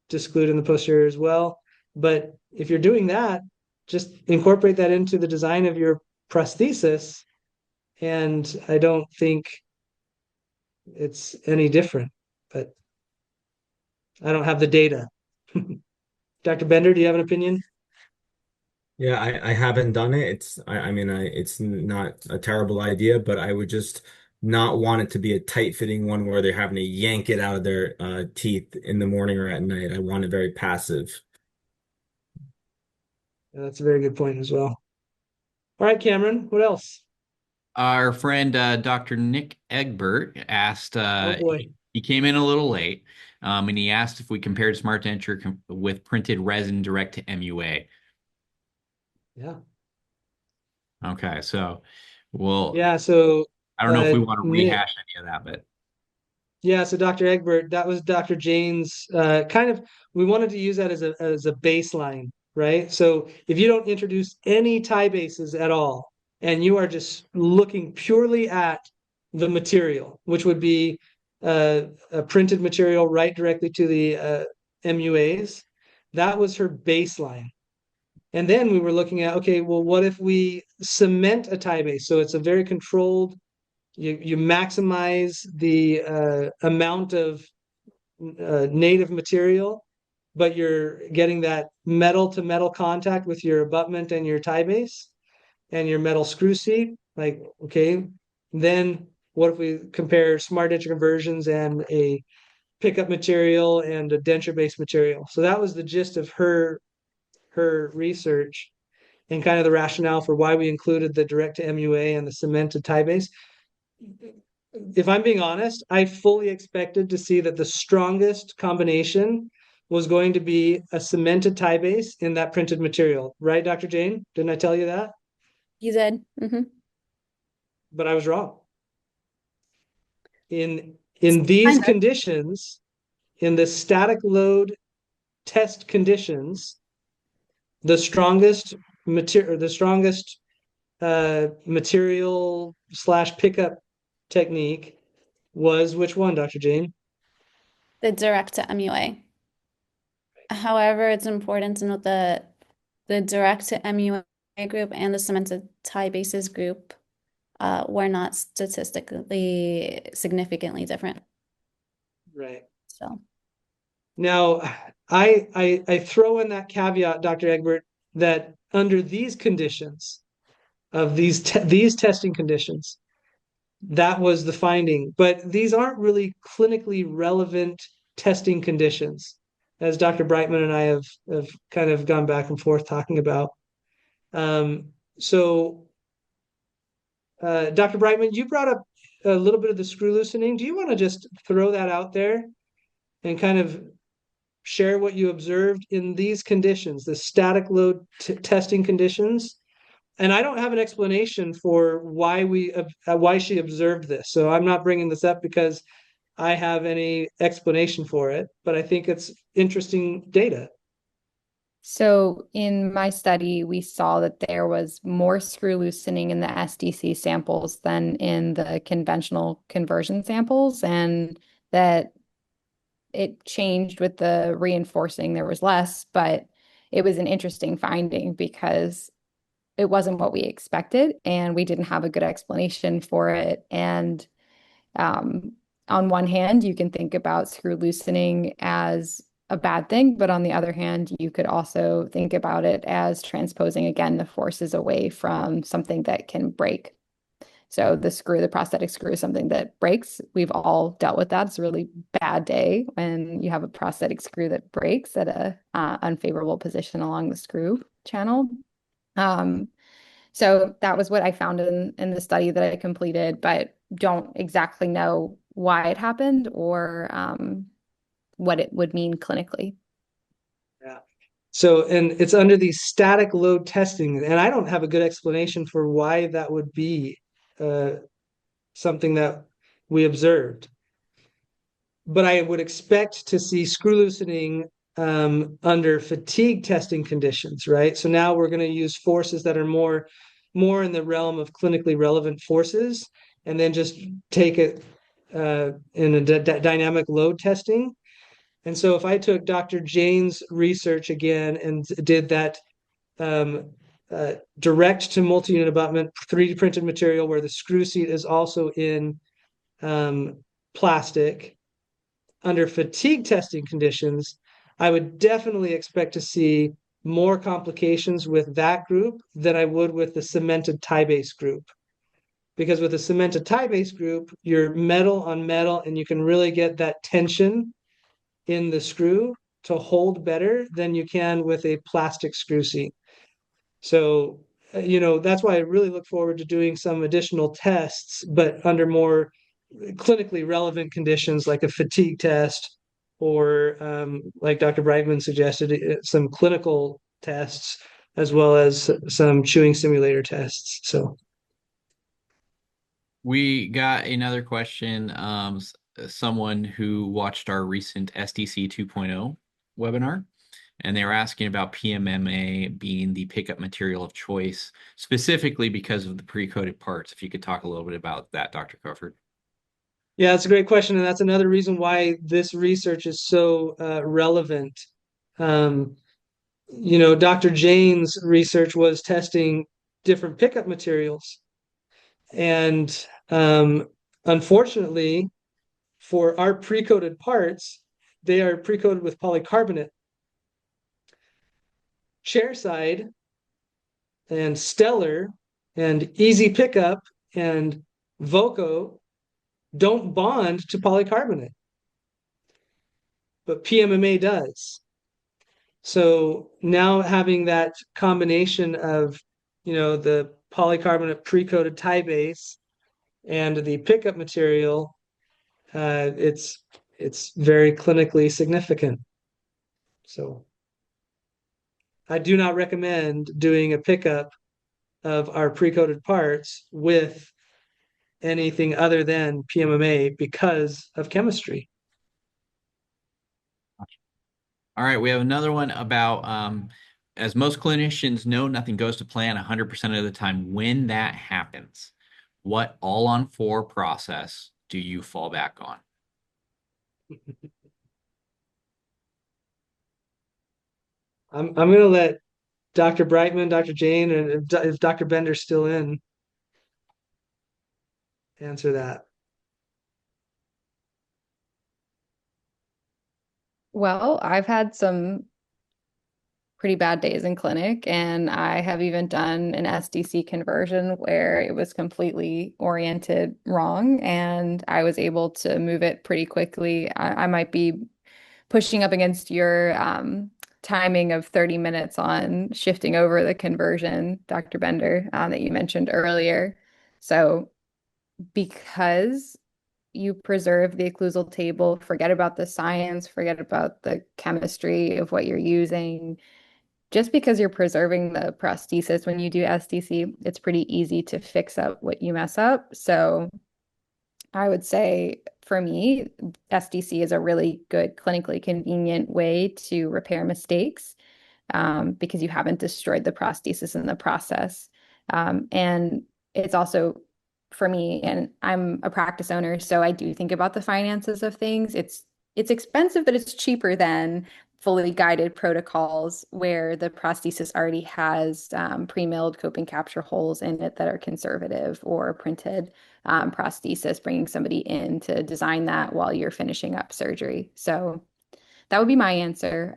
disclude in the posterior as well. But if you're doing that, just incorporate that into the design of your prosthesis, and I don't think it's any different. But I don't have the data. Dr. Bender, do you have an opinion? Yeah, I haven't done it. I mean it's not a terrible idea, but I would just not want it to be a tight fitting one where they're having to yank it out of their teeth in the morning or at night. I want it very passive. Yeah, that's a very good point as well. All right, Cameron, what else? Our friend Dr. Nick Egbert asked, Oh boy. he came in a little late, and he asked if we compared smart denture with printed resin direct to MUA. Yeah. Okay, so well, Yeah, so I I don't know if we want to Nick. rehash any of that, but Yeah, so Dr. Egbert, that was Dr. Jain's kind of, we wanted to use that as a baseline, right? So if you don't introduce any tie bases at all, and you are just looking purely at the material, which would be a printed material right directly to the MUAs, that was her baseline. And then we were looking at, okay, well, what if we cement a tie base? So it's a very controlled, you maximize the amount of native material, but you're getting that metal to metal contact with your abutment and your tie base and your metal screw seat. Like, okay, then what if we compare smart denture conversions and a pickup material and a denture based material? So that was the gist of her research and kind of the rationale for why we included the direct to MUA and the cemented tie base. If I'm being honest, I fully expected to see that the strongest combination was going to be a cemented tie base in that printed material, right, Dr. Jain? Didn't I tell you that? You did. But I was wrong. In these Kind of. conditions, in the static load test conditions, the strongest material slash pickup technique was which one, Dr. Jain? The direct to MUA. However, it's important to note that the direct to MUA group and the cemented tie bases group were not statistically significantly different. Right. So Now, I throw in that caveat, Dr. Egbert, that under these conditions of these testing conditions, that was the finding. But these aren't really clinically relevant testing conditions, as Dr. Breitman and I have kind of gone back and forth talking about. So, Dr. Breitman, you brought up a little bit of the screw loosening. Do you want to just throw that out there and kind of share what you observed in these conditions, the static load testing conditions? And I don't have an explanation for why she observed this. So I'm not bringing this up because I have any explanation for it, but I think it's interesting data. So in my study, we saw that there was more screw loosening in the SDC samples than in the conventional conversion samples, and that it changed with the reinforcing. There was less, but it was an interesting finding because it wasn't what we expected, and we didn't have a good explanation for it. And on one hand, you can think about screw loosening as a bad thing, but on the other hand, you could also think about it as transposing again the forces away from something that can break. So the prosthetic screw is something that breaks. We've all dealt with that. It's a really bad day when you have a prosthetic screw that breaks at a unfavorable position along the screw channel. So that was what I found in the study that I completed, but don't exactly know why it happened or what it would mean clinically. Yeah. So, and it's under the static load testing, and I don't have a good explanation for why that would be something that we observed. But I would expect to see screw loosening under fatigue testing conditions, right? So now we're going to use forces that are more in the realm of clinically relevant forces, and then just take it in a dynamic load testing. And so if I took Dr. Jain's research again and did that direct to multi-unit abutment 3D printed material where the screw seat is also in plastic under fatigue testing conditions, I would definitely expect to see more complications with that group than I would with the cemented tie base group. Because with a cemented tie base group, you're metal on metal and you can really get that tension in the screw to hold better than you can with a plastic screw seat. So, that's why I really look forward to doing some additional tests, but under more clinically relevant conditions like a fatigue test or like Dr. Breitman suggested, some clinical tests as well as some chewing simulator tests. So We got another question. Someone who watched our recent SDC 2.0 webinar, and they were asking about PMMA being the pickup material of choice, specifically because of the pre-coated parts. If you could talk a little bit about that, Dr. Kofford. Yeah, that's a great question, and that's another reason why this research is so relevant. Um, Dr. Jain's research was testing different pickup materials, and unfortunately, for our pre-coated parts, they are pre-coated with polycarbonate. Chairside and Stellar and Easy Pickup and Voco don't bond to polycarbonate, but PMMA does. So now having that combination of, the polycarbonate pre-coated tie base and the pickup material, it's very clinically significant. So I do not recommend doing a pickup of our pre-coated parts with anything other than PMMA because of chemistry. All right, we have another one about, as most clinicians know, nothing goes to plan 100% of the time. When that happens, what all-on-4 process do you fall back on? I'm going to let Dr. Breitman, Dr. Jain, and if Dr. Bender's still in, answer that. Well, I've had some pretty bad days in clinic, and I have even done an SDC conversion where it was completely oriented wrong, and I was able to move it pretty quickly. I might be pushing up against your timing of 30 minutes on shifting over the conversion, Dr. Bender, that you mentioned earlier. So because you preserve the occlusal table, forget about the science, forget about the chemistry of what you're using. Just because you're preserving the prosthesis when you do SDC, it's pretty easy to fix up what you mess up. So I would say for me, SDC is a really good clinically convenient way to repair mistakes because you haven't destroyed the prosthesis in the process. And it's also for me, and I'm a practice owner, so I do think about the finances of things. It's expensive, but it's cheaper than fully guided protocols where the prosthesis already has pre-milled coping capture holes in it that are conservative, or printed prosthesis, bringing somebody in to design that while you're finishing up surgery. So that would be my answer.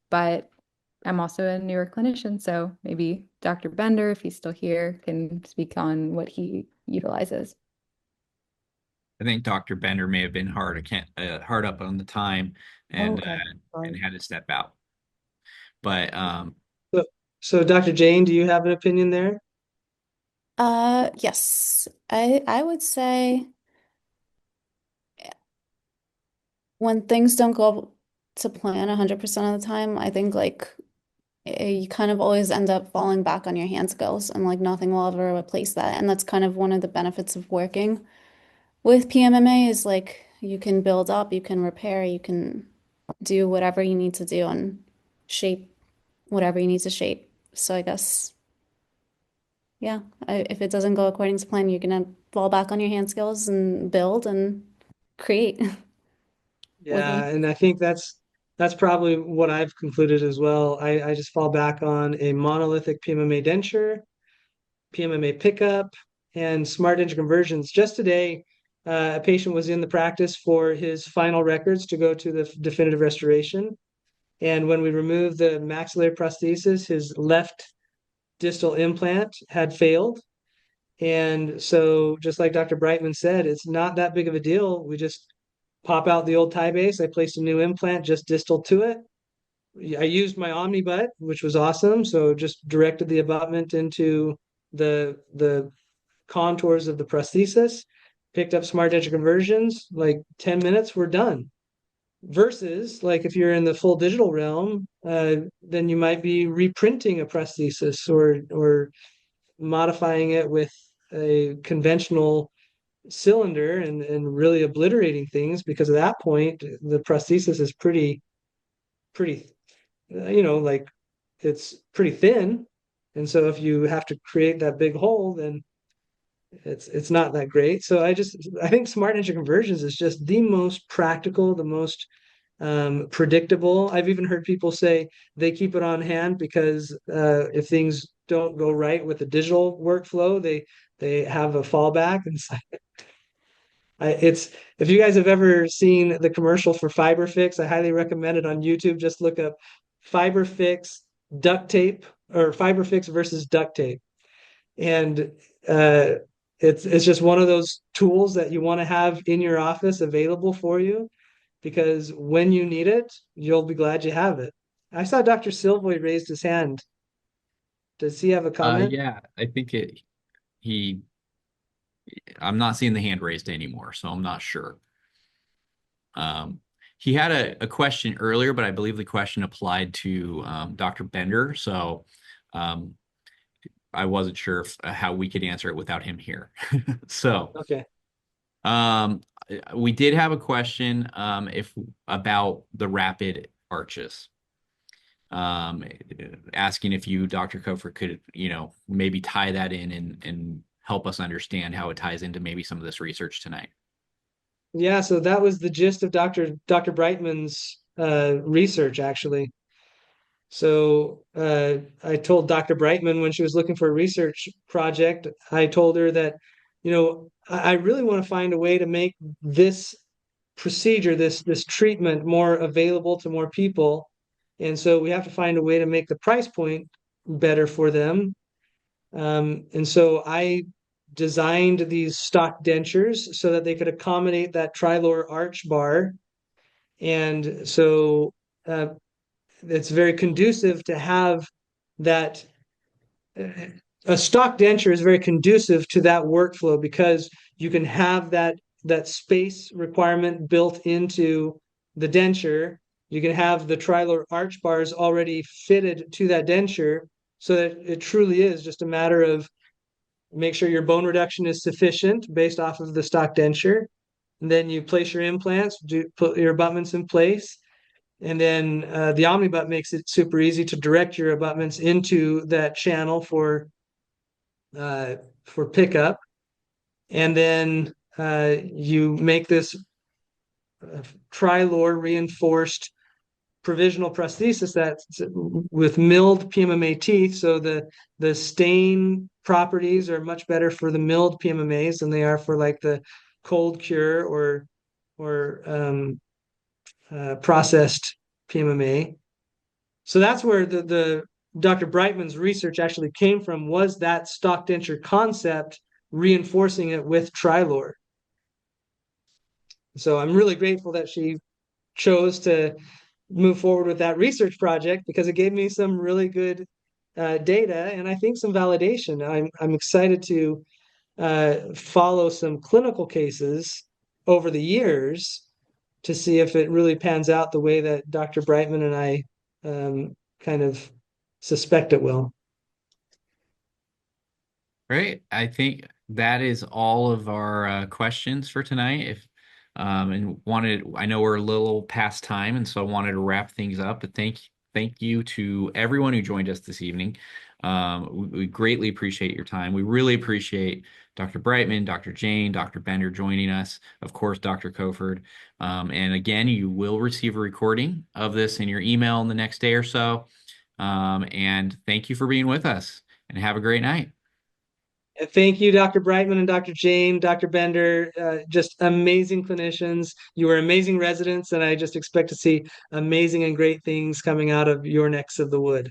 But I'm also a newer clinician, so maybe Dr. Bender, if he's still here, can speak on what he utilizes. I think Dr. Bender may have been hard up on the time Oh, and okay. and had to step out. But So Dr. Jain, do you have an opinion there? Yes. I would say when things don't go to plan 100% of the time, I think like you kind of always end up falling back on your hand skills, and like nothing will ever replace that. And that's kind of one of the benefits of working with PMMA is like you can build up, you can repair, you can do whatever you need to do and shape whatever you need to shape. So I guess, yeah, if it doesn't go according to plan, you're gonna fall back on your hand skills and build and create with Yeah, and I think that's probably what I've concluded as well. I just fall back on a monolithic PMMA denture, PMMA pickup, and smart denture conversions. Just today, a patient was in the practice for his final records to go to the definitive restoration. And when we removed the maxillary prosthesis, his left distal implant had failed. And so, just like Dr. Breitman said, it's not that big of a deal. We just pop out the old tie base. I placed a new implant just distal to it. I used my omnibutt, which was awesome. So just directed the abutment into the contours of the prosthesis, picked up smart denture conversions, like 10 minutes, we're done. Versus like if you're in the full digital realm, then you might be reprinting a prosthesis or modifying it with a conventional cylinder and really obliterating things, because at that point the prosthesis is pretty like it's pretty thin. And so if you have to create that big hole, then it's not that great. So I think smart denture conversions is just the most practical, the most predictable. I've even heard people say they keep it on hand because if things don't go right with the digital workflow, they have a fallback. And it's if you guys have ever seen the commercial for FiberFix, I highly recommend it on YouTube. Just look up FiberFix duct tape or FiberFix versus duct tape, and uh, it's just one of those tools that you want to have in your office available for you, because when you need it, you'll be glad you have it. I saw Dr. Silvoy raised his hand. Does he have a comment? Yeah, I think he, I'm not seeing the hand raised anymore, so I'm not sure. Um, he had a question earlier, but I believe the question applied to Dr. Bender, so um, I wasn't sure how we could answer it without him here. So Okay. um, we did have a question if about the rapid arches. Asking if you, Dr. Kofford, could, maybe tie that in and help us understand how it ties into maybe some of this research tonight. Yeah, so that was the gist of Dr. Brightman's research, actually. So I told Dr. Brightman when she was looking for a research project, I told her that, I really want to find a way to make this procedure, this treatment more available to more people. And so we have to find a way to make the price point better for them. And so I designed these stock dentures so that they could accommodate that Trilor arch bar. And so uh, it's very conducive to have that. A stock denture is very conducive to that workflow because you can have that space requirement built into the denture. You can have the Trilor arch bars already fitted to that denture, so that it truly is just a matter of make sure your bone reduction is sufficient based off of the stock denture. And then you place your implants, put your abutments in place, and then the Omnibut makes it super easy to direct your abutments into that channel for pickup. And then you make this Trilor reinforced provisional prosthesis that's with milled PMMA teeth. So the stain properties are much better for the milled PMMAs than they are for like the cold cure or processed PMMA. So that's where the Dr. Brightman's research actually came from, was that stock denture concept, reinforcing it with Trilor. So I'm really grateful that she chose to move forward with that research project, because it gave me some really good data and I think some validation. I'm excited to follow some clinical cases over the years to see if it really pans out the way that Dr. Brightman and I kind of suspect it will. Great. I think that is all of our questions for tonight. If I know we're a little past time, and so I wanted to wrap things up. But thank you to everyone who joined us this evening. We greatly appreciate your time. We really appreciate Dr. Brightman, Dr. Jain, Dr. Bender joining us, of course, Dr. Kofford. And again, you will receive a recording of this in your email in the next day or so. And thank you for being with us, and have a great night. Thank you, Dr. Brightman and Dr. Jain, Dr. Bender, just amazing clinicians. You were amazing residents, and I just expect to see amazing and great things coming out of your necks of the wood.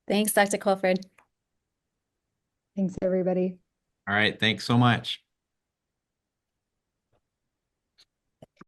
Thanks, Dr. Kofford. Thanks, everybody. All right. Thanks so much.